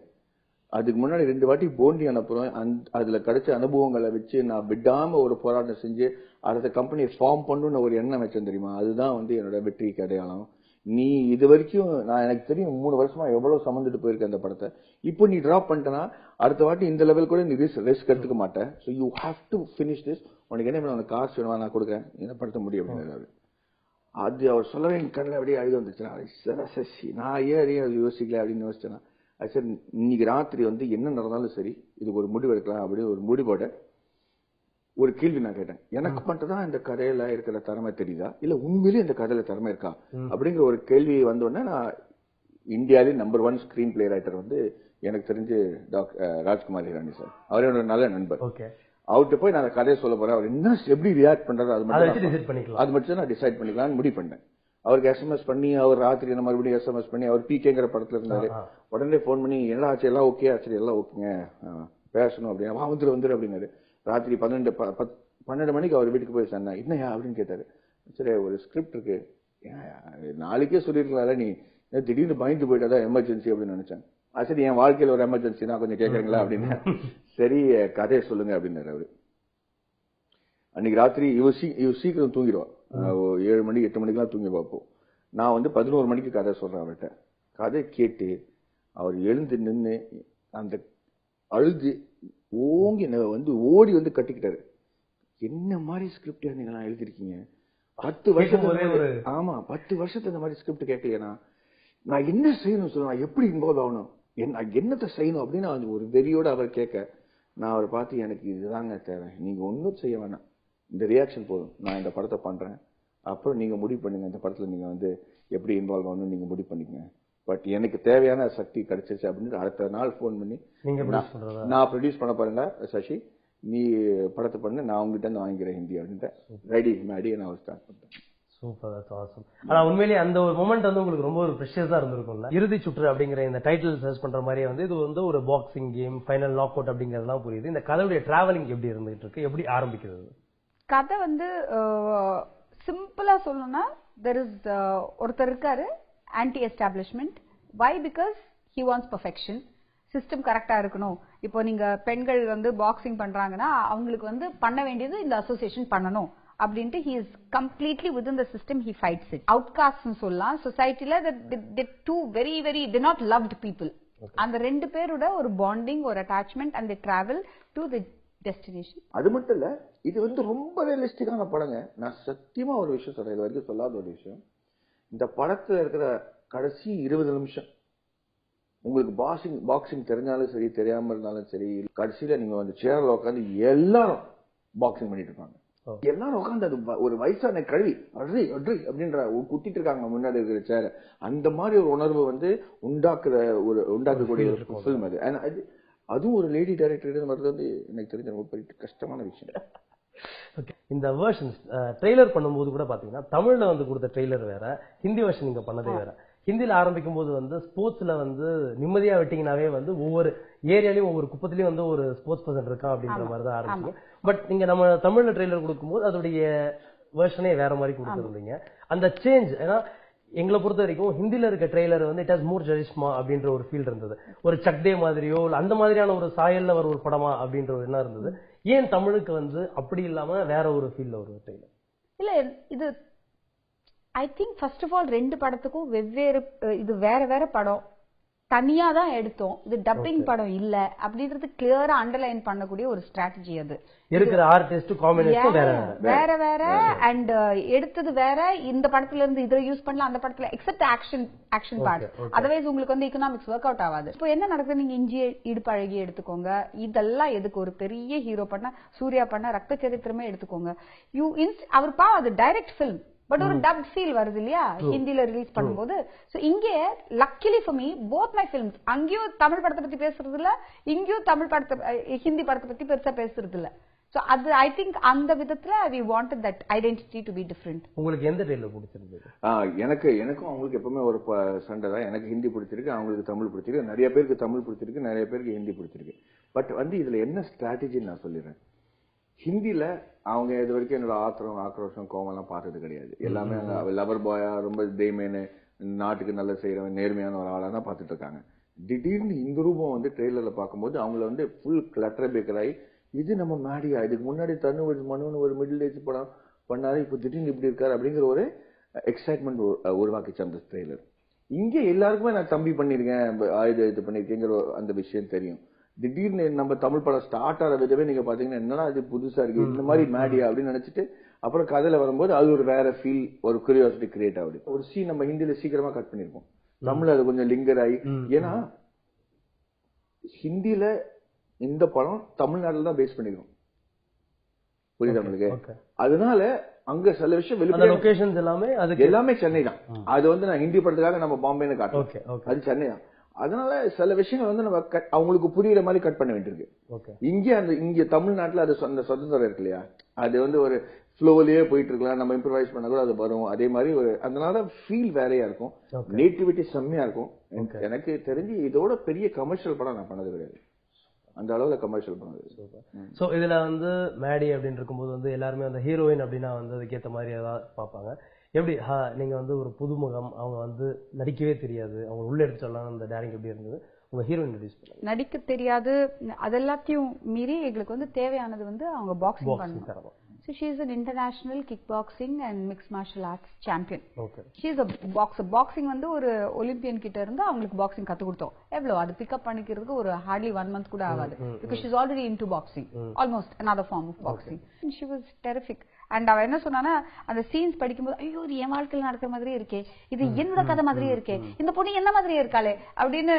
அதுக்கு முன்னாடி 2 வாட்டி போண்டி அனுப்புறோம், அதுல கிடைச்ச அனுபவங்களை வச்சு நான் விடாம ஒரு போராட்டம் செஞ்சு அடுத்த கம்பெனியை ஃபார்ம் பண்ணணும்னு ஒரு எண்ணம் வச்சேன் தெரியுமா, அதுதான் வந்து என்னோட வெற்றிக்கு அடையாளம். நீ இது வரைக்கும் நான் எனக்கு தெரியும் 3 வருஷமா எவ்வளவு சமந்துட்டு போயிருக்க அந்த படத்தை, இப்போ நீ டிராப் பண்ணிட்டனா அடுத்த வாட்டி இந்த லெவல் கூட நீ ரிஸ்க் எடுத்துக்க மாட்டேன். So you have to finish this. உனக்கு என்ன வேணும், உனக்கு காசு வேணுமா, நான் கொடுக்குறேன், என்ன படுத்த முடியும் அப்படின்னு. அது அவர் சொல்லவே என் கண்ணில் அப்படியே அழுது வந்துச்சு. சசி நான் ஏன் யோசிக்கல அப்படின்னு யோசிச்சேன்னா, அது சரி இன்னைக்கு ராத்திரி வந்து என்ன நடந்தாலும் சரி இதுக்கு ஒரு முடிவு எடுக்கலாம் அப்படின்னு ஒரு முடிவோட ஒரு கேள்வி நான் கேட்டேன். எனக்கு மட்டும் தான் இந்த கதையில இருக்கிற திறமை தெரியுதா, இல்ல உண்மையிலேயே இந்த கதையில திறமை இருக்கா அப்படிங்கிற ஒரு கேள்வி வந்தோடனே, நான் இந்தியாவிலே நம்பர் 1 ஸ்கிரீன் பிளே ரைட்டர் வந்து எனக்கு தெரிஞ்சு ராஜ்குமார் ஹிரானி சார், அவரே என்னோட நல்ல நண்பர். அவர்கிட்ட போய் நான் கதையை சொல்ல போறேன், அவர் என்ன எப்படி ரியாக்ட் பண்றாரு அது மட்டும் நான் டிசைட் பண்ணிக்கலாம்னு முடிவு பண்ணேன். அவருக்கு எஸ்எம்எஸ் பண்ணி, அவர் ராத்திரி என்ன மறுபடியும் எஸ்எம்எஸ் பண்ணி, அவர் பிகேங்கிற படத்துல இருந்தாரு, உடனே போன் பண்ணி என்ன ஆச்சு, எல்லாம் ஓகே ஆச்சு, எல்லாம் ஓகேங்க பேசணும் அப்படின்னா வந்துரு அப்படின்னாரு. ராத்திரி 12 மணிக்கு அவர் வீட்டுக்கு போய் சொன்னேன், என்னையா அப்படின்னு கேட்டாரு. சரி ஒரு ஸ்கிரிப்ட் இருக்கு, நாளைக்கே சொல்லிருக்கலாம்ல, நீ திடீர்னு பயந்து போயிட்டாதான் எமர்ஜென்சி அப்படின்னு நினைச்சேன். சரி என் வாழ்க்கையில ஒரு எமர்ஜென்சி தான், கொஞ்சம் கேட்கறீங்களா அப்படின்னு. சரி கதையை சொல்லுங்க அப்படின்னாரு அவரு. அன்னைக்கு ராத்திரி இவ சீக்கிரம் தூங்கிடுவா, 7 மணி 8 மணிக்கெல்லாம் தூங்கி பார்ப்போம். நான் வந்து 11 மணிக்கு கதை சொல்றேன் அவர்கிட்ட. கதை கேட்டு அவர் எழுந்து நின்று அந்த அழுது ஓங்கி வந்து ஓடி வந்து கட்டிக்கிட்டாரு. என்ன மாதிரி ஸ்கிரிப்ட் நீங்க எழுதிருக்கீங்க, 10 வருஷத்துக்கு, ஆமா 10 வருஷத்துக்கு இந்த மாதிரி ஸ்கிரிப்ட் கேட்கலையா, நான் என்ன செய்யணும் சொல்லுங்க, நான் எப்படி இன்வால்வ் ஆகணும், என்னத்தை செய்யணும் அப்படின்னு ஒரு வெறியோட அவர் கேட்க, நான் அவரை பார்த்து எனக்கு இதுதாங்க தேவை, நீங்க ஒன்னும் செய்ய வேணாம், இந்த ரியாக்ஷன் போதும், நான் இந்த படத்தை பண்றேன், அப்புறம் நீங்க முடிவு பண்ணுங்க இந்த படத்துல நீங்க வந்து எப்படி இன்வால்வ் ஆகணும் நீங்க முடிவு பண்ணிக்கங்க, பட் எனக்கு தேவையான சக்தி கிடைச்சிருச்சு அப்படின்னு அடுத்த நாள் போன் பண்ணி, நான் ப்ரொடியூஸ் பண்ண போறேன்டா சசி, நீ படத்தை பண்ண, நான் உங்ககிட்ட இருந்து வாங்கிக்கிறேன் ஹிந்தி அப்படின்ட்டு ரெடி மேடி நான் ஸ்டார்ட் பண்ணிட்டேன். Super, that's awesome. ஆனா உண்மையிலேயே அந்த ஒரு மொமெண்ட் வந்து உங்களுக்கு ரொம்ப ஒரு ப்ரெஷியஸா இருந்திருக்கும்ல. இறுதி சுற்று அப்படிங்கிற இந்த டைட்டில் சர்ச் பண்ற மாதிரியே வந்து இது வந்து ஒரு boxing game, final knockout அப்படிங்கறதுலாம் புரியுது. இந்த கதையுடைய டிராவலிங் எப்படி இருந்துட்டு இருக்கு, எப்படி ஆரம்பிக்கிறது? கதை வந்து சிம்பிளா சொல்லணும்னா, there is ஒருத்தர் இருக்காரு anti establishment. Why? Because he wants perfection. System கரெக்டா இருக்கணும். இப்போ நீங்க பெண்கள் வந்து பாக்ஸிங் பண்றாங்கன்னா அவங்களுக்கு வந்து பண்ண வேண்டியது இந்த அசோசியேஷன் பண்ணணும் அப்படின்ட்டு he is completely within the system, he fights it. Outcasts னு சொல்லலாம் சொசைட்டில, they two very very they not loved people. அந்த ரெண்டு பேரோட ஒரு பாண்டிங், ஒரு attachment, and they travel to the destination. அது மட்டும் இல்ல, இது வந்து ரொம்ப ரியலிஸ்டிக்கான படங்க. நான் சத்தியமா ஒரு விஷயம் சொல்றேன், இது வரைக்கும் சொல்லாத ஒரு விஷயம். இந்த படத்துல இருக்கிற கடைசி 20 நிமிஷம் உங்களுக்கு பாக்ஸிங் தெரிஞ்சாலும் சரி, தெரியாம இருந்தாலும் சரி, கடைசியில நீங்க வந்து சேர்ல உட்காந்து எல்லாரும் பாக்ஸிங் பண்ணிட்டு இருப்பாங்க. எல்லாரும் உட்காந்து அது ஒரு வயசான கழுவி அட்ரி அட்ரி அப்படின்ற குத்திட்டு இருக்காங்க முன்னாடி இருக்கிற சேர. அந்த மாதிரி ஒரு உணர்வு வந்து உண்டாக்கக்கூடிய ஒரு ஃபில்ம் அது. அதுவும் ஒரு லேடி டைரக்டர் வர்றது வந்து எனக்கு தெரிஞ்ச ரொம்ப பெரிய கஷ்டமான விஷயம். இந்த வெர்ஷன்ஸ் ட்ரெய்லர் பண்ணும்போது கூட பாத்தீங்கன்னா தமிழ்ல வந்து கொடுத்த ட்ரெய்லர் வேற, ஹிந்தி வெர்ஷன் நீங்க பண்ணதே வேற. ஹிந்தில ஆரம்பிக்கும் போது வந்து ஸ்போர்ட்ஸ்ல வந்து நிம்மதியா விட்டீங்கன்னாவே வந்து ஒவ்வொரு ஏரியாலையும் ஒவ்வொரு குப்பத்திலயும் வந்து ஒரு ஸ்போர்ட்ஸ் பர்சன் இருக்கான் அப்படின்ற மாதிரி தான் ஆரம்பிச்சீங்க. பட் நீங்க நம்ம தமிழ்ல ட்ரெய்லர் கொடுக்கும்போது அதோடைய வெர்ஷனே வேற மாதிரி கொடுத்துருந்தீங்க. அந்த சேஞ்ச், ஏன்னா எங்களை பொறுத்த வரைக்கும் ஹிந்தில இருக்க ட்ரெய்லர் வந்து இட் ஹாஸ் மோர் ஜரிஷ்மா அப்படின்ற ஒரு ஃபீல் இருந்தது. ஒரு சக்தே மாதிரியோ அந்த மாதிரியான ஒரு சாயல்ல வர ஒரு படமா அப்படின்ற ஒரு எண்ணம் இருந்தது. ஏன் தமிழுக்கு வந்து அப்படி இல்லாம வேற ஒரு ஃபீல்ல ஒரு ட்ரெய்லர்? இல்ல, இது I think first of all ரெண்டு படத்துக்கும் வெவ்வேறு, இது வேற வேற படம், தனியா தான் எடுத்தோம், இது டப்பிங் படம் இல்ல அப்படின்றது கிளியரா அண்டர்லைன் பண்ணக்கூடிய ஒரு ஸ்ட்ராட்டஜி. அது இருக்கிற ஆர்டிஸ்ட் காம்பினேஷன் வேற வேற அண்ட் எடுத்தது வேற. இந்த படத்துல இருந்து இதை யூஸ் பண்ணலாம், அந்த படத்துல எக்ஸப்ட் ஆக்ஷன் பார்ட். அதர்வைஸ் உங்களுக்கு வந்து எக்கனாமிக்ஸ் ஒர்க் அவுட் ஆகாது. இப்போ என்ன நடக்குது, நீங்க இஞ்சி இடுப்பழகி எடுத்துக்கோங்க, இதெல்லாம் எதுக்கு ஒரு பெரிய ஹீரோ பண்ண, சூர்யா பண்ண ரத்த சரித்திரமே எடுத்துக்கோங்க. அவர் அது டைரக்ட் பிலிம், பட் ஒரு டப் ஃபீல் வருது இல்லையா ஹிந்தில ரிலீஸ் பண்ணும்போது. சோ இங்கே luckily for me both my films, அங்கேயும் தமிழ் படத்தை பத்தி பேசுறது இல்ல, இங்கேயும் தமிழ் படத்தை ஹிந்தி படத்தை பத்தி பெருசா பேசுறது இல்ல. சோ அது ஐ திங்க் அந்த விதத்துல we wanted that identity to be different. உங்களுக்கு எந்த ட்ரெய்லர் பிடிச்சிருந்தது? எனக்கும் அவங்களுக்கு எப்பவுமே ஒரு சண்டை தான். எனக்கு ஹிந்தி பிடிச்சிருக்கு, அவங்களுக்கு தமிழ் பிடிச்சிருக்கு. நிறைய பேருக்கு தமிழ் பிடிச்சிருக்கு, நிறைய பேருக்கு ஹிந்தி பிடிச்சிருக்கு. பட் வந்து இதுல என்ன ஸ்ட்ராட்டஜின்னு நான் சொல்லிடுறேன். ஹிந்தில அவங்க இது வரைக்கும் என்னோட ஆக்ரோஷம் கோவம் எல்லாம் பார்த்தது கிடையாது. எல்லாமே லவர் பாயா, ரொம்ப தெய்மேனு, நாட்டுக்கு நல்ல செய்யறவன், நேர்மையான ஒரு ஆளா தான் பார்த்துட்டு இருக்காங்க. திடீர்னு இந்த ரூபம் வந்து ட்ரெய்லர்ல பார்க்கும்போது அவங்கள வந்து ஃபுல் கிளட்டர் பேக்கராகி, இது நம்ம மேடியா, இதுக்கு முன்னாடி மனுன்னு ஒரு மிடில் ஏஜ் படம் பண்ணாரு, இப்போ திடீர்னு இப்படி இருக்காரு அப்படிங்கிற ஒரு எக்ஸைட்மெண்ட் உருவாக்கிச்சு அந்த ட்ரெய்லர். இங்க எல்லாருக்குமே நான் தம்பி பண்ணிருக்கேன், இது பண்ணிருக்கேங்கிற அந்த விஷயம் தெரியும். திடீர்னு நம்ம தமிழ் படம் ஸ்டார்ட் ஆகிற விதவே நீங்க பாத்தீங்கன்னா என்னன்னா இது புதுசா இருக்கு, இந்த மாதிரி மேடியா அப்படின்னு நினைச்சிட்டு அப்புறம் கதையில வரும்போது அது ஒரு வேற ஃபீல், ஒரு கியூரியாசிட்டி கிரியேட் ஆகுது. ஒரு சீன் நம்ம ஹிந்தியில சீக்கிரமா கட் பண்ணிருப்போம், தமிழ்ல அது கொஞ்சம் லிங்கர் ஆகி. ஏன்னா ஹிந்தியில இந்த படம் தமிழ்நாட்டில் தான் பேஸ் பண்ணிருக்கோம், புரியுது உங்களுக்கு? அதனால அங்க சில விஷயம் எல்லாமே சென்னை தான். அது வந்து நான் ஹிந்தி படத்துக்காக நம்ம பாம்பேன்னு காட்டுறோம், அது சென்னை தான். அதனால சில விஷயங்கள் வந்து நம்ம அவங்களுக்கு புரியுற மாதிரி கட் பண்ண வேண்டியிருக்கு. இங்க தமிழ்நாட்டுல அது அந்த சுதந்திரம் இருக்கு இல்லையா, அது வந்து ஒரு ஃப்ளோலயே போயிட்டு இருக்கலாம், நம்ம இம்ப்ரூவைஸ் பண்ண கூட அது வரும். அதே மாதிரி அதனால ஃபீல் வேறையா இருக்கும், நேட்டிவிட்டி செம்மையா இருக்கும். எனக்கு தெரிஞ்சு இதோட பெரிய கமர்ஷியல் படம் நான் பண்ணது கிடையாது, அந்த அளவுல கமர்ஷியல் பண்ணது. சோ இதுல வந்து மேடி அப்படின்னு இருக்கும்போது வந்து எல்லாருமே அந்த ஹீரோயின் அப்படின்னா வந்து அதுக்கேற்ற மாதிரி ஏதாவது பார்ப்பாங்க. எப்படி நீங்க வந்து ஒரு புதுமுகம், அவங்க வந்து நடிக்கவே தெரியாது, அவங்க உள்ள எடுத்து சொல்லலாம், அந்த டேரிங் எப்படி இருந்தது உங்க ஹீரோயின் இன்ட்ரோடியூஸ் பண்ணாங்க? நடிக்க தெரியாது, அதெல்லாத்தையும் மீறி எங்களுக்கு வந்து தேவையானது வந்து அவங்க பாக்ஸிங் பண்ணணும். So she is an international kickboxing and mixed martial arts champion. Okay. She is a boxer. Boxing வந்து ஒரு ஒலிம்பியன் கிட்ட இருந்து அவங்களுக்கு பாக்ஸிங் கத்து கொடுத்தோம். எவ்வளவு அது பிக்கப் பண்ணிக்கிறதுக்கு ஒரு hardly 1 month கூட ஆகாது. Because she is already into boxing. Almost another form of boxing. Okay. And she was terrific. And அவ என்ன சொன்னானா, அந்த சீன்ஸ் படிக்கும்போது ஐயோ இது என் வாழ்க்கையில் நடக்கிற மாதிரியே இருக்கே, இது என்னோட கதை மாதிரியே இருக்கே, இந்த பொண்ணு என்ன மாதிரியே இருக்காளே அப்படின்னு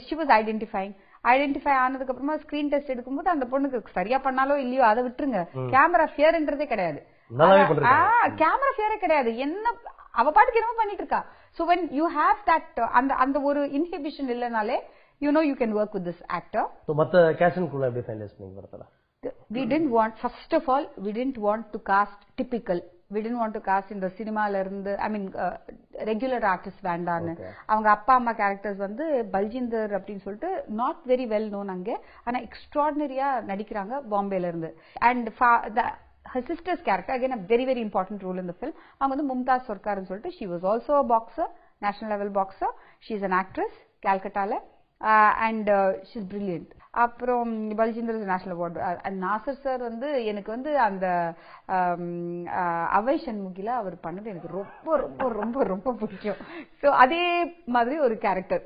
she was ஐடென்டிஃபை ஆனதுக்கு அப்புறமா ஸ்கிரீன் டெஸ்ட் எடுக்கும்போது அந்த பொண்ணுக்கு சரியா பண்ணாலோ இல்லையோ அதை விட்டுருங்க, கேமரா ஃபியர்ன்றதே கிடையாது, கேமரா ஃபியரே கிடையாது, என்ன அவ பாட்டுக்கு என்னமோ பண்ணிட்டு இருக்கா. So when you have that அந்த ஒரு inhibition இல்லனாலே you know you can work with this actor. So மத்த கேஸ்டிங் குள்ள எப்படி ஃபைனலைஸ் பண்ணீங்க வரதல? We didn't want, first of all we didn't want to cast typical, we didn't want to cast in the சினிமால இருந்து I mean regular artists வேண்டான்னு. அவங்க அப்பா அம்மா கேரக்டர்ஸ் வந்து பல்ஜிந்தர் அப்படின்னு சொல்லிட்டு நாட் வெரி வெல் நோன் அங்கே, ஆனா எக்ஸ்ட்ராடினரியா நடிக்கிறாங்க பாம்பேல இருந்து. And her sister's character again a very very important role in the film. அவங்க வந்து மும்தாஸ் சர்கார்னு சொல்லிட்டு she was also a boxer, national level boxer. She is an actress, Calcutta and she's brilliant. அப்புறம் Baljinder national award. Nassar sir வந்து எனக்கு வந்து அந்த அவை சண்முகில அவர் பண்ணது எனக்கு ரொம்ப ரொம்ப ரொம்ப ரொம்ப பிடிக்கும். சோ அதே மாதிரி ஒரு கேரக்டர்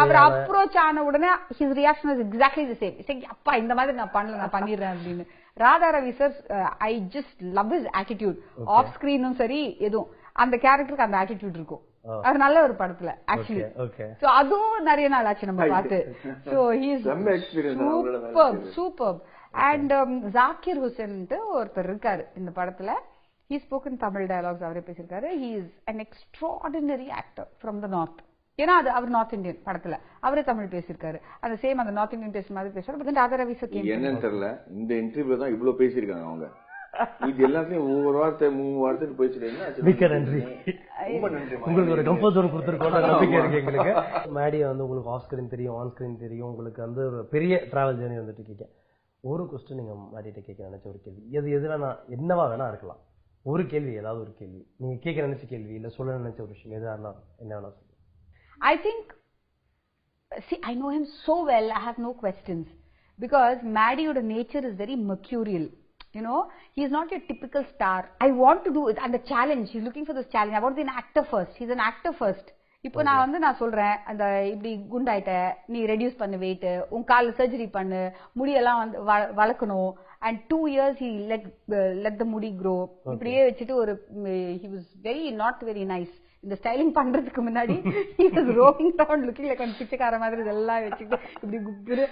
அவர் அப்ரோச் ஆன உடனே his reaction was exactly the same. அப்பா இந்த மாதிரி நான் பண்ணல, நான் பண்ணிடுறேன் அப்படின்னு. Radha Ravi sir, I just love his attitude. Off ஸ்கிரீனும் சரி எதுவும் அந்த கேரக்டருக்கு அந்த ஆட்டிடியூட் இருக்கும். அது நல்ல ஒரு படத்துல ஆக்சுவலி. சோ அதுவும் நிறைய நாள் ஆச்சு நம்ம பார்த்து. So he is super. And Zakir Hussain ஒருத்தர் இருக்காரு இந்த படத்துல. ஹி ஸ்போக்கன் தமிழ் டயலாக்ஸ் அவரே பேசியிருக்காரு. He is an extraordinary actor from the north. ஏன்னா அது அவர் நார்த் இந்தியன் படத்துல அவரே தமிழ் பேசியிருக்காரு. அந்த சேம் அந்த நார்த் இந்தியன் டேஸ்ட் மாதிரி பேசுவாரு. பட் ராதா ரவி சார் என்னன்னு தெரியல, இந்த இன்டர்வியூல தான் இவ்வளவு பேசியிருக்காங்க அவங்க. இது எல்லாத்தையும் ஒவ்வொரு வார்த்தை 3 வார்த்தைக்கு பேசிட்டீங்கன்னா மிக்க நன்றி. உங்களுக்கு ஒரு கம்ஃபர்ட் ஜோன் கொடுத்துருக்கோம் நம்பிக்கை இருக்கு எங்களுக்கு. மேடியை வந்து உங்களுக்கு ஆஃப் ஸ்கிரீன் தெரியும், ஆன் ஸ்கிரீன் தெரியும். உங்களுக்கு வந்து ஒரு பெரிய டிராவல் ஜேர்னி வந்துட்டு இருக்கீங்க. ஒரு கொஸ்டின் நீங்க மேடிட்ட கேட்க நினைச்ச ஒரு கேள்வி, எது வேணா என்னவா வேணா இருக்கலாம். ஒரு கேள்வி, ஏதாவது ஒரு கேள்வி நீங்க கேட்க நினைச்ச கேள்வி, இல்ல சொல்ல நினைச்ச ஒரு விஷயம் எதா இருந்தா என்ன வேணா சொல்லுங்க. I think, see, I know him so well, I have no questions. Because Maddie's nature is very mercurial. You know, he is not your typical star. I want to do it, and the challenge, he's looking for this challenge. I want to be an actor first. He's an actor first. இப்போ நான் சொல்றேன், அந்த இப்படி குண்டாயிட்ட, நீ reduce பண்ணு wait, உன் கால surgery பண்ணு, முடியெல்லாம் வந்து வளர்க்கணும். And 2 years he let the முடி grow. இப்படியே வச்சுட்டு ஒரு he was very not very nice. இந்த ஸ்டைலிங் பண்றதுக்கு முன்னாடி he was roaming around looking like a பிச்சைக்கார மாதிரி இதெல்லாம் வச்சுட்டு இப்படி குப்புரு.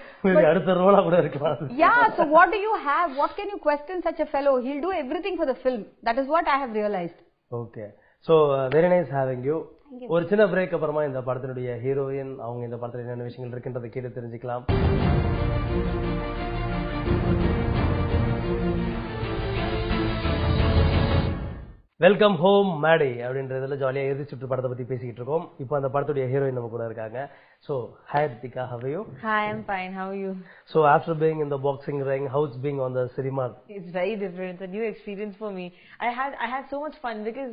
அடுத்த ரோலா கூட இருக்கலாம். Yeah, so what do you have? What can you question such a fellow? He'll do everything for the film. That is what I have realized. Okay. So very nice having you. ஒரு சின்ன break அப்புறமா இந்த படத்தினுடைய heroine அவங்க இந்த படத்துல என்னென்ன விஷயங்கள் இருக்குன்றதை கேட்டு தெரிஞ்சுக்கலாம். வெல்கம் ஹோம் மேடி அப்படின்றதுல ஜாலியா இறுதி சுற்று படத்தை பத்தி பேசிக்கிட்டு இருக்கோம். இப்போ அந்த படத்துடைய ஹீரோயின் நம்ம கூட இருக்காங்க. So hi Ritika, how are you? Hi, I'm fine. How are you? So after being in the boxing ring, how's being on the cinema? It's very different. It's a new experience for me. I had so much fun because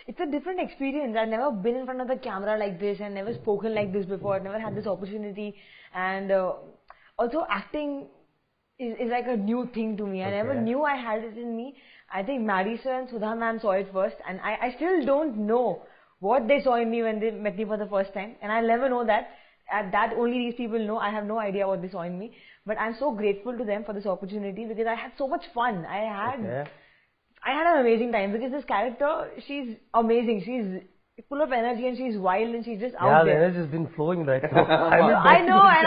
it's a different experience. I've never been in front of the camera like this and never spoken like this before. I've never had this opportunity, and also acting is like a new thing to me. I never knew I had it in me. I think Maddie sir and Sudha ma'am saw it first, and I still don't know what they saw in me when they met me for the first time, and I'll never know that. That only these people know. I have no idea what they saw in me, but I'm so grateful to them for this opportunity because I had so much fun. I had an amazing time because this character, she's amazing. She's full of energy and she's wild and she's just out there. Yeah, the energy has been flowing right now. I know, and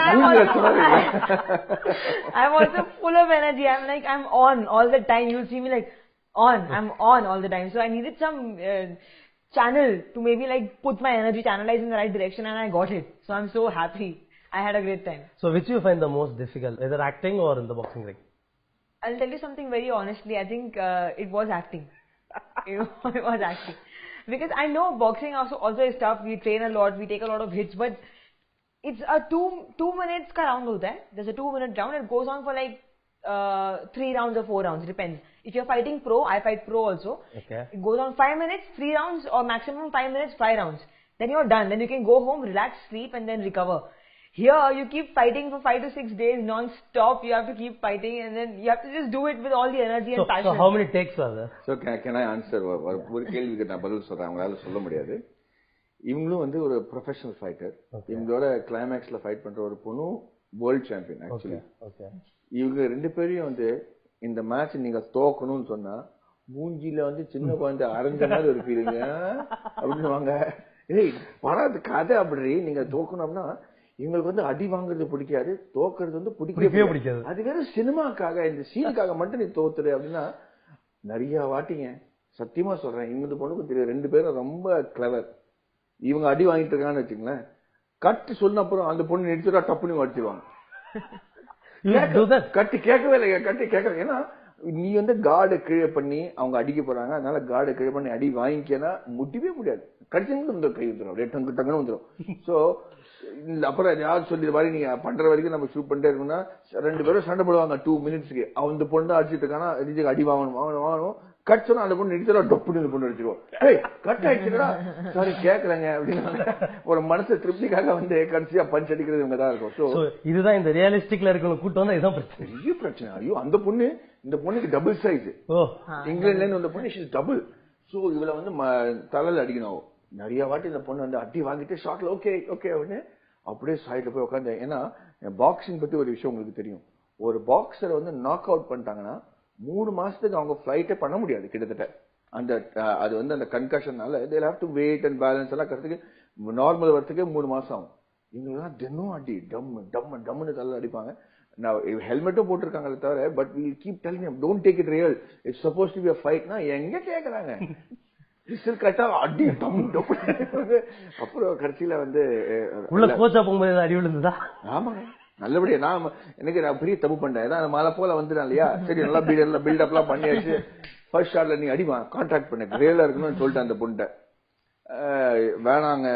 I'm also full of energy. I'm on all the time. You'll see me like I'm on all the time. So I needed some channel to maybe like put my energy, channelize in the right direction, and I got it. So I'm so happy. I had a great time. So which you find the most difficult, either acting or in the boxing ring? I'll tell you something very honestly. I think it was acting. It was acting. Because I know boxing also is tough. We train a lot, we take a lot of hits, but it's a 2 minutes ka round hota hai. There's a 2-minute round. It goes on for like 3 rounds or 4 rounds. It depends. If you're fighting pro, I fight pro also. Okay. It goes on 5 minutes, 3 rounds, or maximum 5 minutes, 5 rounds. Then you're done. Then you can go home, relax, sleep, and then recover. Here, you keep fighting for 5 to 6 days non-stop. You have to keep fighting, and then you have to just do it with all the energy and passion. So how many takes were there? So can I answer? ஒரு கேள்விக்கு நான் பதில் சொல்றேன். அவங்களால சொல்ல முடியாது. இவங்களும் வந்து ஒரு ப்ரொஃபஷனல் ஃபைட்டர். இவங்களோட கிளைமேக்ஸ்ல ஃபைட் பண்ற ஒரு பொண்ணு வேர்ல்ட் சாம்பியன் ஆக்சுவலி. இவங்க 2 பேரையும் வந்து இந்த மேட்ச் நீங்க தோக்கணும்னு சொன்னா மூஞ்சில வந்து சின்ன குழந்தை அரைஞ்ச மாதிரி ஒரு ஃபீலிங் அப்படின்னு வாங்க. ஏய் படம் கதை அப்படி நீங்க தோக்கணும்னா இவங்களுக்கு வந்து அடி வாங்குறது பிடிக்காது, தோக்குறது வந்து பிடிக்கவே பிடிக்காது. அது வேற சினிமாக்காக இந்த சீனுக்காக மட்டும் நீ தோத்துரு அப்படின்னா நிறைய வாட்டிங்க சத்தியமா சொல்றேன். இந்த பொண்ணுக்கு தெரியும் 2 பேரும் ரொம்ப கிளவர். இவங்க அடி வாங்கிட்டு இருக்கான்னு வச்சுங்களேன், கட்டு சொன்ன அப்புறம் அந்த பொண்ணு நடிச்சுட்டா டப்புனு அடிச்சிருவாங்க. கட்டு கேட்கவே இல்லை, கட்டு கேட்கல. ஏன்னா நீ வந்து கார்டு கீழே பண்ணி அவங்க அடிக்க போறாங்க, அதனால கார்டு கீழே பண்ணி அடி வாங்கிக்கனா முடியவே முடியாது. கடிச்சு வந்து கை வந்துடும், அப்படியே டங்கு டங்குன்னு வந்துடும். சோ அப்புறம் யாரும் சொல்லி மாதிரி நீங்க பண்ற வரைக்கும் நம்ம ஷூட் பண்ணிட்டே இருக்கணும்னா 2 பேரும் சண்டை போடுவாங்க 2 மினிட்ஸ்க்கு. அந்த பொண்ணு தான் அடிச்சுட்டு இருக்கானா அடி வாங்கணும் வாங்கணும் வாங்கணும் கட் சொன்னா அந்த பொண்ணு நிறுத்தலாம் டொப்புன்னு இந்த பொண்ணு அடிச்சிருவோம். ஏய் கட் ஆயிடுச்சுடா சாரி கேட்கலங்க அப்படின்னு ஒரு மனசு திருப்திக்காக வந்து கடைசியா பஞ்ச் அடிக்கிறது இவங்க தான் இருக்கும். So, இதுதான் இந்த ரியலிஸ்டிக்ல இருக்கிறவங்க கூட்டம் தான் இதுதான் பிரச்சனை. பெரிய பிரச்சனை. ஐயோ அந்த பொண்ணு இந்த பொண்ணுக்கு டபுள் சைஸ். ஓ இங்கிலாந்துல இருந்து வந்த பொண்ணு ஷீஸ் டபுள். சோ இவள வந்து தலையில அடிக்கணும். நிறைய வாட்டி இந்த பொண்ணு வந்து அடி வாங்கிட்டு ஷாட்ல ஓகே ஓகே அப்படின்னு அப்படியே சைட்ல போய் உட்காந்து. ஏன்னா பாக்ஸிங் பத்தி ஒரு விஷயம் உங்களுக்கு தெரியும். ஒரு பாக்ஸரை வந்து நாக் அவுட் பண்ணிட்டாங்கன்னா 3 மாசத்துக்கு அவங்க ஃபிளைட்டே பண்ண முடியாது கிட்டத்தட்ட. அந்த அது வந்து அந்த கன்கஷன்னால they have to wait and balance எல்லாம் கரெக்டுக்கு நார்மல் வரதுக்கு 3 மாசம் ஆகும். இவங்கெல்லாம் தினம் அடி டம்னு தலை அடிப்பாங்க. நான் ஹெல்மெட்டும் போட்டிருக்காங்களே தவிர but we keep telling them don't take it real, it's supposed to be a fight. நான் எங்க கேக்குறாங்க கட்டா அடி அப்புறம் கடைசியில வந்து உள்ள கோச்சா போகும்போது அடி விழுந்ததா? ஆமாங்க நல்லபடியா. நான் பெரிய தப்பு பண்ணேன். ஏன்னா மழை போல வந்துட்டான் இல்லையா, சரி நல்லா பில்டப் எல்லாம் பண்ணியாச்சு. ஃபர்ஸ்ட் ஷாட்ல நீ அடிமா கான்டாக்ட் பண்ண ரியலா இருக்கணும்னு சொல்லிட்டு அந்த பொண்ணை வேணாங்க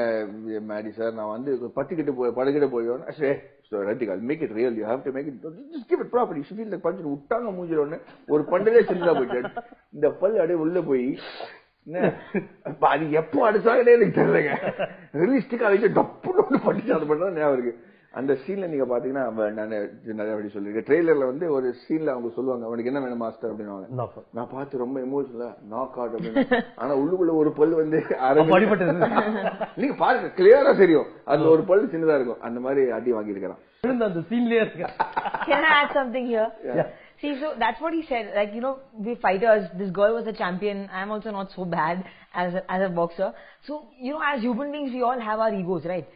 மேடி சார் நான் வந்து பத்திக்கிட்டு படுகிட்டு போய் make it real, you have to make it just give it properly. ஷூட்டிங்ல பஞ்சு விட்டாங்க மூஞ்சில ஒண்ணு ஒரு பண்டலே சின்னதா போயிட்டு இந்த பல்லு அப்படியே உள்ள போய் அது எப்போ அடிச்சாங்கன்னே எனக்கு தெரியலங்க. ரியலிஸ்டிக்கா வச்சு டப்புன்னு பண்ணிச்சு அது பண்ணதான் ஞாபகம் இருக்கு. அந்த சீன்ல நீங்க பாத்தீங்கன்னா நான் நிறைய அப்படி சொல்லிருக்கேன். ட்ரெய்லர்ல வந்து ஒரு சீன்ல அவங்க சொல்லுவாங்க அவனுக்கு என்ன வேணும் மாஸ்டர் அப்படின்னு. நான் பார்த்து ரொம்ப எமோஷனலா நாக் அவுட் அப்படின்னு. ஆனா உள்ளுக்குள்ள ஒரு பல்லு வந்து நீங்க பாருங்க கிளியரா தெரியும் அந்த ஒரு பல்லு சின்னதா இருக்கும். அந்த மாதிரி அடி வாங்கியிருக்கிறான் அந்த சீன்லயே இருக்கு. Can I add something here? Yeah. See, so that's what he said. Like, you know, we fighters, this girl was a champion. I'm also not so bad as a boxer. So, you know, as human beings, we all have our egos, right?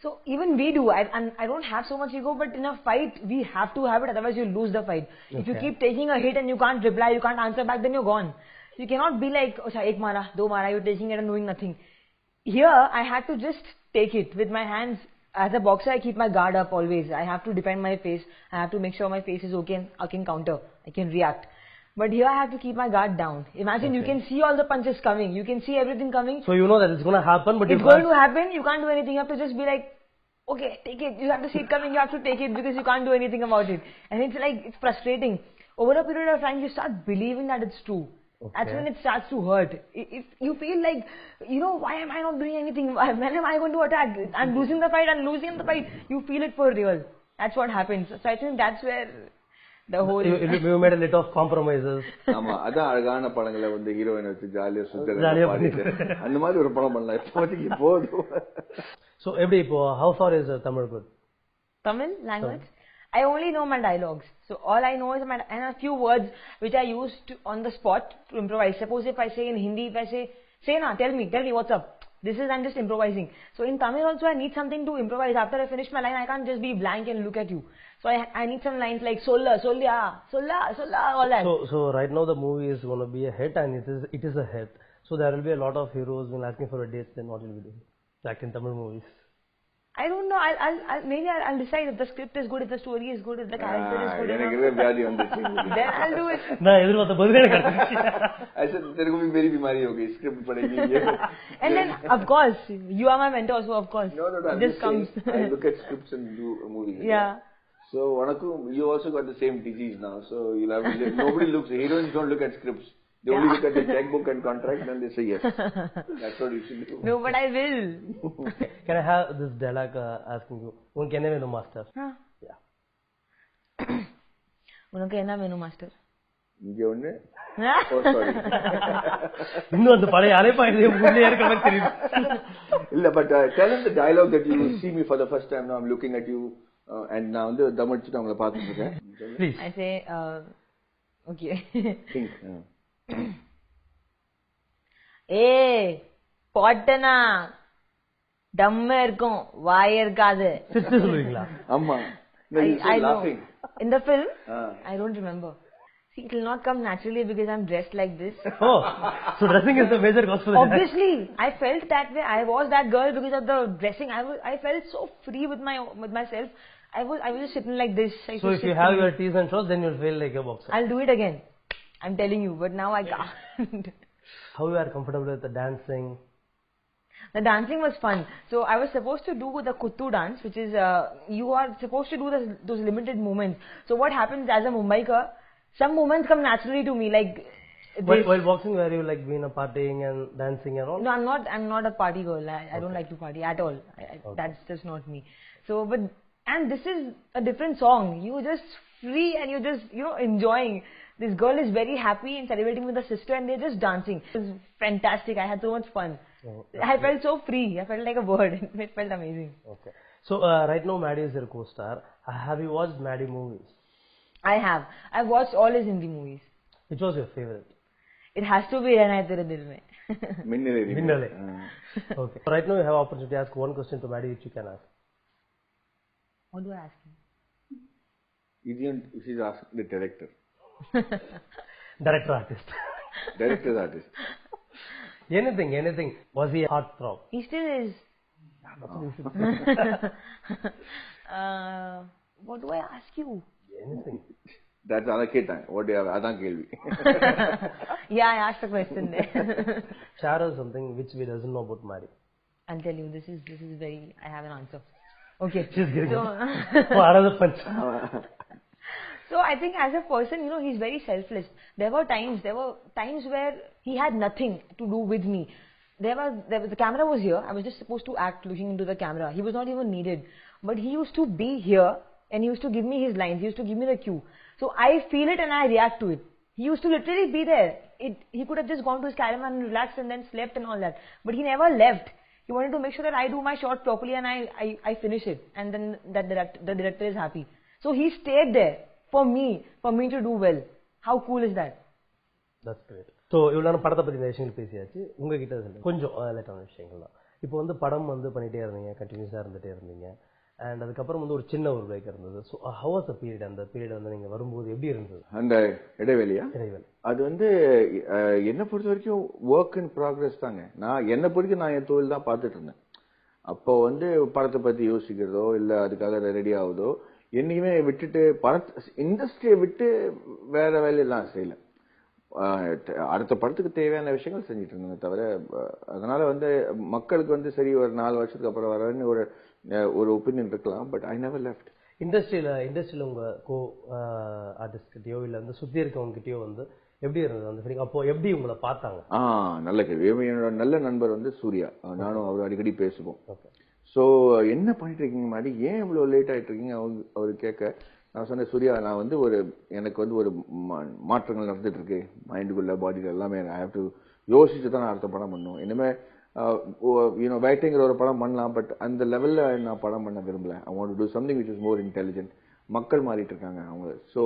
So, even we do. I don't have so much ego, but in a fight, we have to have it. Otherwise, you'll lose the fight. Okay. If you keep taking a hit and you can't reply, you can't answer back, then you're gone. You cannot be like, oh, ek mara, do mara, you're taking it and doing nothing. Here, I had to just take it with my hands. As a boxer, I keep my guard up always. I have to defend my face. I have to make sure my face is okay and I can counter. I can react. But here I have to keep my guard down. Imagine you can see all the punches coming. You can see everything coming. So you know that it's going to happen, but it's going to happen. You can't do anything. You have to just be like, okay, take it. You have to see it coming. You have to take it because you can't do anything about it. And it's like, it's frustrating. Over a period of time, you start believing that it's true. Okay. That's when it starts to hurt. If you feel like, you know, why am I not doing anything? When am I going to attack? I'm losing the fight. I'm losing the fight. You feel it for real. That's what happens. So I think that's where the whole... You made a lot of compromises. ஆமா அதான் அழகான படங்களை வந்து heroine வச்சு ஜாலியா சுத்த அந்த மாதிரி ஒரு படம் பண்ணலாம் இப்போதைக்கு போதும். So எப்படி இப்போ how far is Tamil good? Tamil language? I only know my dialogues. So all I know is and a few words which I used on the spot to improvise. Suppose if I say in Hindi, if I say na, tell me what's up. This is, I'm just improvising. So in Tamil also I need something to improvise. After I finish my line, I can't just be blank and look at you. So I need some lines like solla, all that. So right now the movie is going to be a hit and it is a hit. So there will be a lot of heroes will asking for a date. Then what will we do? Like in Tamil movies. I don't know. Maybe I'll decide if the script is good, if the story is good, if the character is good. Then I'll do it. நான் எதிர்பார்த்த பதிலே கிடைச்சிருச்சு. I said तेरे को भी मेरी बीमारी हो गई स्क्रिप्ट पढ़ेगी ये. And then of course you are my mentor, so of course. No. This comes. I look at scripts and do movies. Yeah. So you also got the same disease now. So you'll have nobody looks. Heroines don't look at scripts. They only look at the checkbook and contract and they say yes. That's what you should do. No, but I will. Can I have this dialogue asking you? உனக்கு என்ன வேணும் master? Yeah. உனக்கு என்ன வேணும் master? இங்க ஒண்ணு. Oh sorry. இன்னும் அந்த பழைய அலைப்பாயிலே உள்ளே இருக்க மாதிரி தெரியுது. இல்ல but tell them the dialogue that you see me for the first time. Now I'm looking at you and நான் வந்து தமடிச்சிட்டு அவங்கள பார்த்துட்டு இருக்கேன். Please. I say okay. Think. ஏய் போட்டனா டம்ம இருக்கும் வாய் இருக்காது. சிஸ்டர் சொல்றீங்களா? அம்மா. I laughing. In the film? I don't remember. See, it will not come naturally because I'm dressed like this. Oh, so dressing is the major cause for that. Obviously, I felt that way. I was that girl because of the dressing. I felt so free with myself. I was just sitting like this. So if you have your tees and shorts, then you'll feel like a boxer. I'll do it again. I'm telling you, but now I can't. How you are comfortable with the dancing? The dancing was fun. So I was supposed to do the Kuttu dance, which is you are supposed to do those limited movements. So what happens as a Mumbaikar, some movements come naturally to me. Like While boxing, were you like being a partying and dancing and all? No, I'm not a party girl. I don't like to party at all. That's just not me. So, and this is a different song. You're just free and you're just, enjoying. This girl is very happy and celebrating with her sister and they're just dancing. It was fantastic. I had so much fun. I felt so free. I felt like a bird. It felt amazing. Okay. So, right now, Maddie is your co-star. Have you watched Maddie movies? I have. I've watched all his Hindi movies. Which was your favorite? It has to be Rehna Hai Tere Dil Mein. Minnale. Okay. So right now, you have opportunity to ask one question to Maddie, which you can ask. What do I ask him? She's asking the director. Director artist. Director artist. Anything. Was he a heartthrob? He still is. What do I ask you? Anything. That's another கேட்டாங்க. What do you have? அதான் கேள்வி. Yeah, I asked the question there. Share us something which we doesn't know about Maddie. I'll tell you. This is very. I have an answer. Okay. She's giving another punch. So I think as a person, he's very selfless. There were times where he had nothing to do with me. The camera was here. I was just supposed to act looking into the camera. He was not even needed. But he used to be here and he used to give me his lines. He used to give me the cue. So I feel it and I react to it. He used to literally be there. He could have just gone to his caravan and relaxed and then slept and all that. But he never left. He wanted to make sure that I do my shot properly and I finish it. And then the director is happy. So he stayed there for me to do well. How cool is that? That's great. So இவ்வளோ நேரம் படத்தை பற்றி இந்த விஷயங்கள் பேசியாச்சு. உங்ககிட்ட கொஞ்சம் லேட்டான விஷயங்கள் தான். இப்போ வந்து படம் வந்து பண்ணிகிட்டே இருந்தீங்க, கண்டினியூஸாக இருந்துகிட்டே இருந்தீங்க. அண்ட் அதுக்கப்புறம் வந்து ஒரு சின்ன ஒரு பிரேக் இருந்தது. So how was the period? அந்த பீரியட் வந்து நீங்கள் வரும்போது எப்படி இருந்தது? அந்த இடைவெளி அது வந்து என்னை பொறுத்த வரைக்கும் ஒர்க் இன் ப்ராக்ரஸ் தாங்க. என்னை பொறுத்து நான் என் தொழில் தான் பார்த்துட்டு இருந்தேன். அப்போ வந்து படத்தை பற்றி யோசிக்கிறதோ இல்லை அதுக்காக ரெடி ஆகுதோ என்னையுமே விட்டுட்டு இண்டஸ்ட்ரியை விட்டு வேற வேலையெல்லாம் செய்யல. அடுத்த படத்துக்கு தேவையான விஷயங்கள் செஞ்சுட்டு இருந்தேன் தவிர, அதனால வந்து மக்களுக்கு வந்து சரி ஒரு 4 வருஷத்துக்கு அப்புறம் வரன்னு ஒரு ஒப்பீனியன் இருக்கலாம். But I never left. இண்டஸ்ட்ரியில உங்க கோ ஆர்டிஸ்ட் கிட்டயோ இல்ல வந்து சுத்தி இருக்கவங்க கிட்டயோ வந்து எப்படி இருந்தது அந்த ஃபீலிங்? அப்போ எப்படி உங்களை பார்த்தாங்க? நல்ல கேள்வி. என்னோட நல்ல நண்பர் வந்து சூர்யா, நானும் அவர் அடிக்கடி பேசுவோம். ஸோ என்ன பண்ணிட்டு இருக்கீங்க மாதிரி, ஏன் இவ்வளோ லேட் ஆகிட்டு இருக்கீங்க அவரு கேட்க, நான் சொன்னேன் சூர்யா நான் வந்து எனக்கு வந்து ஒரு மாற்றங்கள் நடந்துட்டு இருக்கு மைண்டுக்குள்ள பாடியில் எல்லாமே. ஐ ஹேவ் டு யோசிச்சு தான் நான் அடுத்த படம் பண்ணும். இனிமேல் வெயிட்டிங்கிற ஒரு படம் பண்ணலாம், பட் அந்த லெவலில் நான் படம் பண்ண விரும்பல. I want to do something which is more intelligent. மக்கள் மாறிட்டு இருக்காங்க அவங்க. ஸோ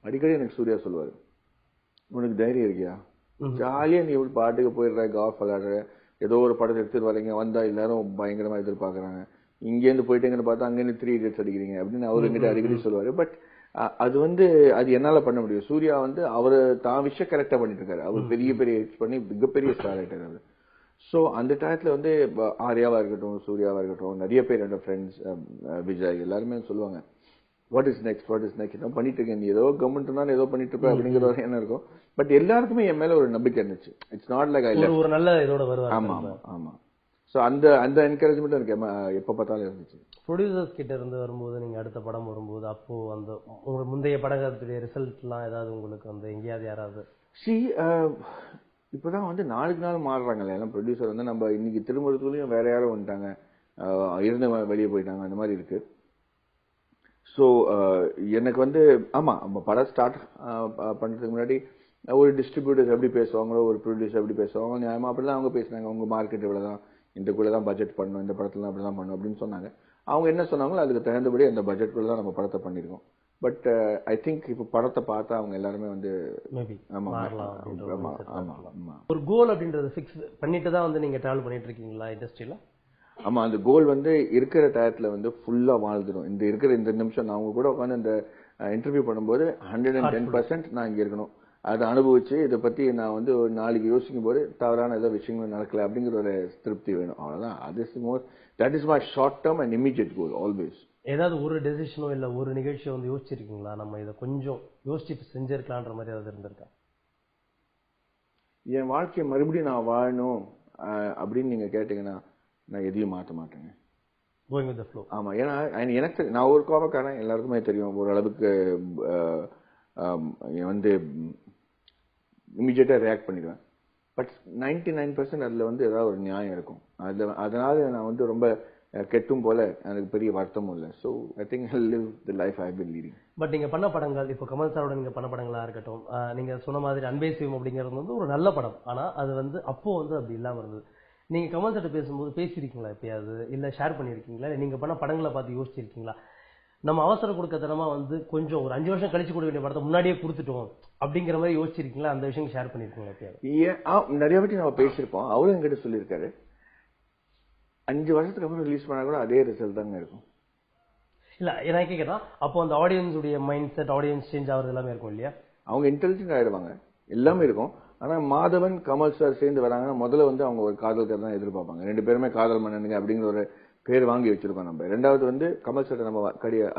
அடிக்கடி எனக்கு சூர்யா சொல்லுவார், உனக்கு தைரியம் இருக்கியா, ஜாலியாக நீ இப்படி பாட்டுக்கு போயிடுற, கால்ஃப் விளையாடுற, ஏதோ ஒரு படத்தை எடுத்துட்டு வரீங்க, வந்தா எல்லாரும் பயங்கரமா எதிர்பார்க்கறாங்க, இங்கேருந்து போயிட்டீங்கன்னு பார்த்தா அங்கேருந்து 3 Idiots அடிக்கிறீங்க அப்படின்னு அவரு என்கிட்ட அடிக்கடி சொல்லுவாரு. பட் அது என்னால பண்ண முடியும். சூர்யா வந்து அவரு தான் விஷயம் கரெக்டா பண்ணிட்டு இருக்காரு. அவர் பெரிய ஹிட்ஸ் பண்ணி மிகப்பெரிய ஸ்டார் ஆயிட்டாரு. ஸோ அந்த டயத்துல வந்து ஆர்யாவா இருக்கட்டும், சூர்யாவா இருக்கட்டும், நிறைய பேர் என்னோட ஃப்ரெண்ட்ஸ், விஜய் எல்லாருமே சொல்லுவாங்க, வாட் இஸ் நெக்ஸ்ட் ஏதோ பண்ணிட்டு இருக்கேன், நீ ஏதோ கவர்மெண்ட் தான் ஏதோ பண்ணிட்டு இருப்ப அப்படிங்கிற ஒரு எண்ணம் இருக்கும். பட் எல்லாருக்குமே என் மேல ஒரு நம்பிக்கை இருந்துச்சு. It's not like I left. ஒரு நல்ல இதோட வருவாங்க. ஆமா. ஸோ அந்த என்கரேஜ்மெண்ட் எனக்கு எப்போ பார்த்தாலும் இருந்துச்சு. ப்ரொடியூசர்ஸ் கிட்ட இருந்து வரும்போது, நீங்க அடுத்த படம் வரும்போது, அப்போ அந்த உங்களுக்கு முந்தைய படங்களுடைய ரிசல்ட்லாம் ஏதாவது உங்களுக்கு வந்து எங்கேயாவது யாராவது இப்போதான் வந்து நாளுக்கு நாள் மாறுறாங்கல்ல எல்லாம். ப்ரொடியூசர் வந்து நம்ம இன்னைக்கு திருமணத்துலயும் வேற யாரும் வந்துட்டாங்க, இருந்து வெளியே போயிட்டாங்க, அந்த மாதிரி இருக்கு. ஸோ எனக்கு வந்து நம்ம படம் ஸ்டார்ட் பண்றதுக்கு முன்னாடி ஒரு டிஸ்ட்ரிபியூட்டர்ஸ் எப்படி பேசுவாங்களோ, ஒரு ப்ரொடியூசர் எப்படி பேசுவாங்க, நியாயமா அப்படிதான் அவங்க பேசினாங்க. உங்க மார்க்கெட் இவ்வளவுதான், இந்த கூட தான் பட்ஜெட் பண்ணணும், இந்த படத்துல அப்படிதான் பண்ணணும் அப்படின்னு சொன்னாங்க. அவங்க என்ன சொன்னாங்களோ அதுக்கு தகுந்தபடி அந்த பட்ஜெட்குள்ள தான் நம்ம படத்தை பண்ணிருக்கோம். பட் ஐ திங்க் இப்போ படத்தை பார்த்தா அவங்க எல்லாருமே வந்து ஒரு கோல் அப்படின்றது ஃபிக்ஸ் பண்ணிட்டு தான் வந்து நீங்க டிராவல் பண்ணிட்டு இருக்கீங்களா இண்டஸ்ட்ரியில? ஆமா, அந்த கோல் வந்து இருக்கிற டயத்துல வந்து ஃபுல்லா வாழ்ந்துடும். இந்த நிமிஷம் நான் அவங்க கூட உட்காந்து இந்த இன்டர்வியூ பண்ணும்போது 110% நான் இங்க இருக்கணும், அதை அனுபவிச்சு இதை பத்தி நான் வந்து ஒரு நாளைக்கு யோசிக்கும் போது தவறான ஏதோ விஷயங்கள் நடக்கல அப்படிங்கிற ஒரு திருப்தி வேணும். அவ்வளவுதான். That is my short term and immediate goal always. ஏதாவது ஒரு டெசிஷனோ இல்ல ஒரு நிகழ்ச்சியோ வந்து யோசிச்சிருக்கீங்களா, நம்ம இதை கொஞ்சம் யோசிச்சு செஞ்சிருக்கலான்ற மாதிரி ஏதாவது இருந்திருக்கா? என் வாழ்க்கையை மறுபடியும் நான் வாழணும் அப்படின்னு நீங்க கேட்டீங்கன்னா நான் எதையும் மாற்ற மாட்டேங்க. Going with the flow. ஆமா, ஏன்னா எனக்கு நான் ஒரு கோபக்காரன், எல்லாருக்குமே தெரியும். ஓரளவுக்கு வந்து இமிடியேட்டா ரியாக்ட் பண்ணிடுவேன். பட் 99% அதுல வந்து ஏதாவது ஒரு நியாயம் இருக்கும். அதனால நான் வந்து ரொம்ப கெட்டும் போல எனக்கு பெரிய வருத்தமும் இல்லை. So I think I live the life I been leading. But நீங்க பண்ண படங்கள் இப்போ கமல் சாரோட நீங்க பண்ண படங்களா இருக்கட்டும், நீங்க சொன்ன மாதிரி அன்பே சிவம் அப்படிங்கிறது வந்து ஒரு நல்ல படம். ஆனா அது வந்து அப்போ வந்து அப்படி இல்லாம இருந்தது. நீங்க கமல் சார்ட்ட பேசும்போது பேசியிருக்கீங்களா எப்பயாவது, இல்ல ஷேர் பண்ணிருக்கீங்களா, இல்ல நீங்க பண்ண படங்களை பார்த்து யோசிச்சிருக்கீங்களா, நம்ம அவசர கொடுக்கத்தனமா வந்து கொஞ்சம் ஒரு 5 வருஷம் கழிச்சு கொடுக்க வேண்டிய படத்தை முன்னாடியே கொடுத்துட்டோம் அப்படிங்கிற மாதிரி யோசிச்சிருக்கீங்களா? அந்த விஷயம் ஷேர் பண்ணிருக்கீங்களா எப்பயாவது? நிறைய வாட்டி நம்ம பேசியிருப்போம். அவரும் என்கிட்ட சொல்லியிருக்காரு 5 வருஷத்துக்கு அப்புறம் ரிலீஸ் பண்ணா கூட அதே ரிசல்ட் தாங்க இருக்கும். இல்ல நான் கேட்கறேன், அப்போ அந்த ஆடியன்ஸ் உடைய மைண்ட் செட், ஆடியன்ஸ் சேஞ்ச் ஆகுறது எல்லாமே இருக்கும் இல்லையா? அவங்க இன்டெலிஜென்ட் ஆயிடுவாங்க, எல்லாமே இருக்கும். ஆனா மாதவன் கமல் சார் சேர்ந்து வராங்கன்னா முதல்ல வந்து அவங்க ஒரு காதல் கதை தான் எதிர்பார்ப்பாங்க. 2 பேருமே காதல் மன்னனுங்க அப்படிங்கிற ஒரு பேர் வாங்கி வச்சிருக்கோம் நம்ம. ரெண்டாவது வந்து கமல் சார் நம்ம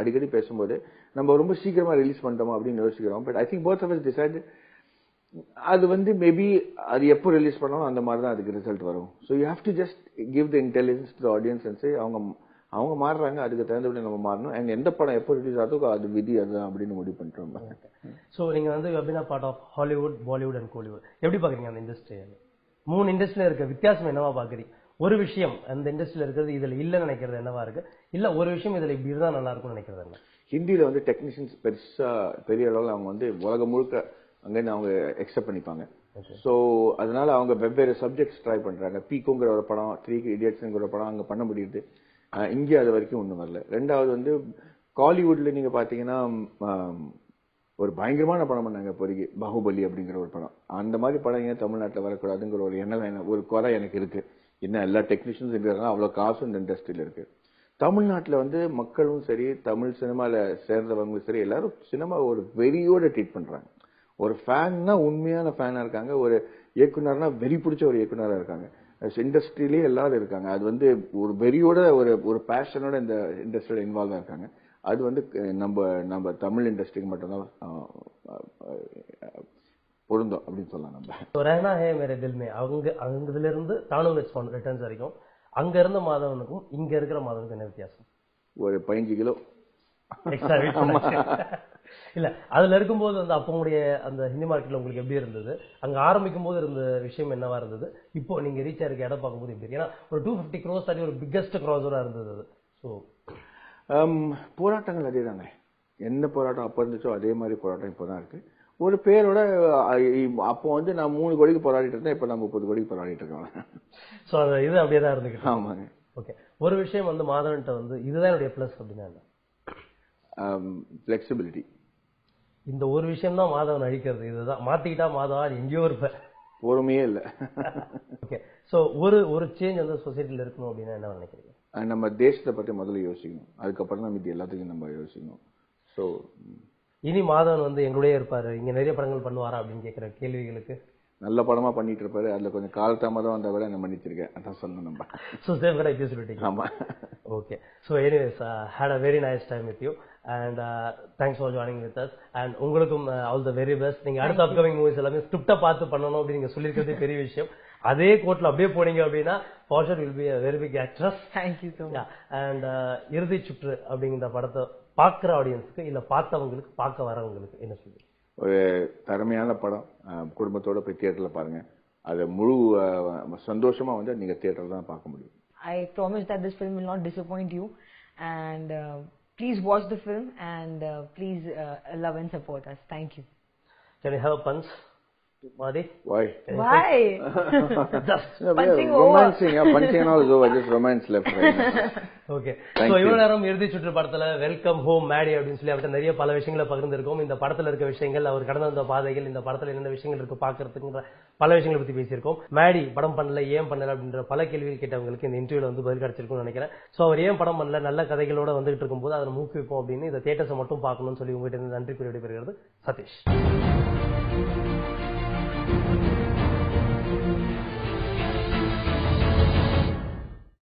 அடிக்கடி பேசும்போது நம்ம ரொம்ப சீக்கிரமா ரிலீஸ் பண்ணிட்டோம் அப்படின்னு யோசிக்கிறோம். But I think both of us decide அது வந்து மேபி அது எப்போ ரிலீஸ் பண்ணாலும் அந்த மாதிரி தான் அதுக்கு ரிசல்ட் வரும். So you have to just give the intelligence to audience and say அவங்க மாறுறாங்க, அதுக்கு தகுந்தபடி நம்ம மாறணும். அண்ட் எந்த படம் எப்போ ரிலீஸ் ஆகுதோ அது விதி அதுதான் அப்படின்னு முடிவு பண்ணிட்டோம். ஸோ நீங்க வந்து வெபினா part of Hollywood, Bollywood and Kollywood எப்படி பாக்குறீங்க அந்த இண்டஸ்ட்ரி? 3 இண்டஸ்ட்ரியில இருக்க வித்தியாசம் என்னவா பாக்குறீங்க? ஒரு விஷயம் அந்த இண்டஸ்ட்ரியில இருக்கிறது இதுல இல்லன்னு நினைக்கிறது என்னவா இருக்கு, இல்ல ஒரு விஷயம் இதுல இப்படி இருந்தா நல்லா இருக்கும்னு நினைக்கிறது என்ன? ஹிந்தியில வந்து டெக்னீஷியன்ஸ் பெருசா பெரிய அளவில் அவங்க வந்து உலகம் முழுக்க அங்கேருந்து அவங்க எக்ஸெப்ட் பண்ணிப்பாங்க. ஸோ அதனால அவங்க வெவ்வேறு சப்ஜெக்ட்ஸ் ட்ரை பண்றாங்க. பீக்குங்கிற ஒரு படம், 3 இடியட்ஸ்ங்கிற ஒரு படம் அங்க பண்ண முடியுது. இங்கே அது வரைக்கும் ஒன்றும் வரல. ரெண்டாவது வந்து காலிவுட்ல நீங்க பாத்தீங்கன்னா ஒரு பயங்கரமான படம் பண்ணாங்க இப்போதைக்கு, பாகுபலி அப்படிங்கிற ஒரு படம். அந்த மாதிரி படம் ஏன் தமிழ்நாட்டில் வரக்கூடாதுங்கிற ஒரு எண்ணம், ஒரு குறை எனக்கு இருக்கு. என்ன எல்லா டெக்னீஷியன்ஸ் இருக்கிறதுனால அவ்வளோ காசும் இந்த இண்டஸ்ட்ரியில இருக்கு. தமிழ்நாட்டில் வந்து மக்களும் சரி, தமிழ் சினிமால சேர்ந்தவங்களும் சரி, எல்லாரும் சினிமா ஒரு வெறியோட ட்ரீட் பண்றாங்க. ஒரு ஃபேன்னா உண்மையான ஃபேனா இருக்காங்க, ஒரு இயக்குனர்னா வெறி பிடிச்ச ஒரு இயக்குனரா இருக்காங்க. இண்டஸ்ட்ரியிலேயே எல்லாரும் இருக்காங்க. அது வந்து ஒரு வெறியோட ஒரு பேஷனோட இந்த இண்டஸ்ட்ரியில இன்வால்வ் இருக்காங்க. அது வந்து நம்ம தமிழ் இண்டஸ்ட்ரிக்கு மட்டும்தான் பொருந்தும் அப்படின்னு சொல்லலாம். நம்ம ரஹனா ஹே மேரே தில் மே அங்கதுல இருந்து தானூர் ரிட்டர்ன்ஸ் வரைக்கும் அங்க இருந்த மாதவனுக்கும் இங்க இருக்கிற மாதவனுக்கும் என்ன வித்தியாசம்? ஒரு 15 கிலோ இல்ல அதுல இருக்கும்போது வந்து அப்ப உங்களுடைய அந்த ஹிந்தி மார்க்கெட்ல உங்களுக்கு எப்படி இருந்தது? அங்க ஆரம்பிக்கும் போது இருந்த விஷயம் என்னவா இருந்தது? இப்போ நீங்க ரீச் ஆயிருக்க இடம் பார்க்கும்போது எப்படி? ஏன்னா ஒரு 250 crores தாண்டி ஒரு பிக்கஸ்ட் கிராஸரா இருந்தது அது. ஸோ போராட்டங்கள் அதே தானே, என்ன போராட்டம் அப்ப இருந்துச்சோ அதே மாதிரி போராட்டம் இப்பதான் இருக்கு. ஒரு பேரோட அப்போ வந்து நான் 3 கோடிக்கு போராடிட்டு இருந்தேன், இப்ப நான் 30 கோடிக்கு போராடிட்டு இருக்கேன். ஸோ அது இது அப்படியே தான் இருந்துக்கிட்டு. ஆமாங்க. ஓகே, ஒரு விஷயம் வந்து மாதவன்ட்ட வந்து இதுதான் என்னுடைய பிளஸ் அப்படின்னா பிளெக்சிபிலிட்டி. இந்த ஒரு விஷயம் தான் மாதவன் அழிக்கிறது. இதுதான் மாத்திக்கிட்டா மாதவா எங்கேயோ இருப்ப, பொறுமையே இல்லை. ஓகே, ஸோ ஒரு சேஞ்ச் வந்து சொசைட்டில இருக்கணும் அப்படின்னா என்ன நினைக்கிறீங்க? நம்ம தேசத்தை பத்தி முதல்ல யோசிக்கணும், அதுக்கப்புறம் தான் இது எல்லாத்துக்கும் நம்ம யோசிக்கணும். ஸோ இனி மாதவன் வந்து எங்களுடைய இருப்பாரு, இங்க நிறைய படங்கள் பண்ணுவாரா அப்படின்னு கேட்கிற கேள்விகளுக்கு நல்ல படமா பண்ணிட்டு இருப்பாரு. அதுல கொஞ்சம் காலதாமதம் வந்தா கூட நான் மன்னிச்சிருக்கேன், அதான் சொன்னேன் நம்ம. ஸோ சேம் கூட சொல்லிட்டீங்க. ஆமா. Okay, so anyways had a very nice time with you and thanks for joining with us and உங்களுக்கும் all the very best. நீங்க அடுத்த அப்கமிங் மூவிஸ் எல்லாமே ஸ்கிரிப்டா பார்த்து பண்ணணும் அப்படின்னு நீங்க சொல்லியிருக்கிறதே பெரிய விஷயம். அதே கோட்ல அப்படியே போனீங்க அப்படின்னா for sure will be a very big actress. Thank you so much. And இறுதி சுற்று அப்படிங்கிற படத்தை பார்க்குற ஆடியன்ஸ்க்கு இல்ல பார்த்தவங்களுக்கு பார்க்க வரவங்களுக்கு என்ன சொல்லுங்க? ஒரு தரமையான படம், குடும்பத்தோட போய் தியேட்டர்ல பாருங்க. அது முழு சந்தோஷமா வந்து நீங்க தியேட்டர்ல தான் பார்க்க முடியும். I promise that this film will not disappoint you and please watch the film and please love and support us. Thank you. Can you have a punch? Madi? Why? Why? Just punching romancing, yeah, punching and all is over, just romance left right now. Okay, so இவ்வளவு நேரம் இறுதி சுற்று படத்துல welcome home Maddy அப்படின்னு சொல்லி அவர்கிட்ட நிறைய பல விஷயங்களை பகிர்ந்திருக்கோம். இந்த படத்துல இருக்க விஷயங்கள், அவர் கடந்து வந்த பாதைகள், இந்த படத்துல என்னென்ன விஷயங்கள் இருக்கு பாக்குறதுக்குன்ற பல விஷயங்களை பத்தி பேசியிருக்கோம். மேடி படம் பண்ணல, ஏன் பண்ணல அப்படின்ற பல கேள்விகள் கேட்டவங்களுக்கு இந்த இன்டர்வியூல வந்து பதில் கிடைச்சிருக்கும்னு நினைக்கிறேன். சோ அவர் ஏன் படம் பண்ணல, நல்ல கதைகளோட வந்துகிட்டு இருக்கும்போது அதை ஊக்குவிப்போம் அப்படின்னு இந்த தியேட்டர்ஸை மட்டும் பார்க்கணும்னு சொல்லி உங்ககிட்ட நன்றி கூறி விடைபெறுகிறது சதீஷ்.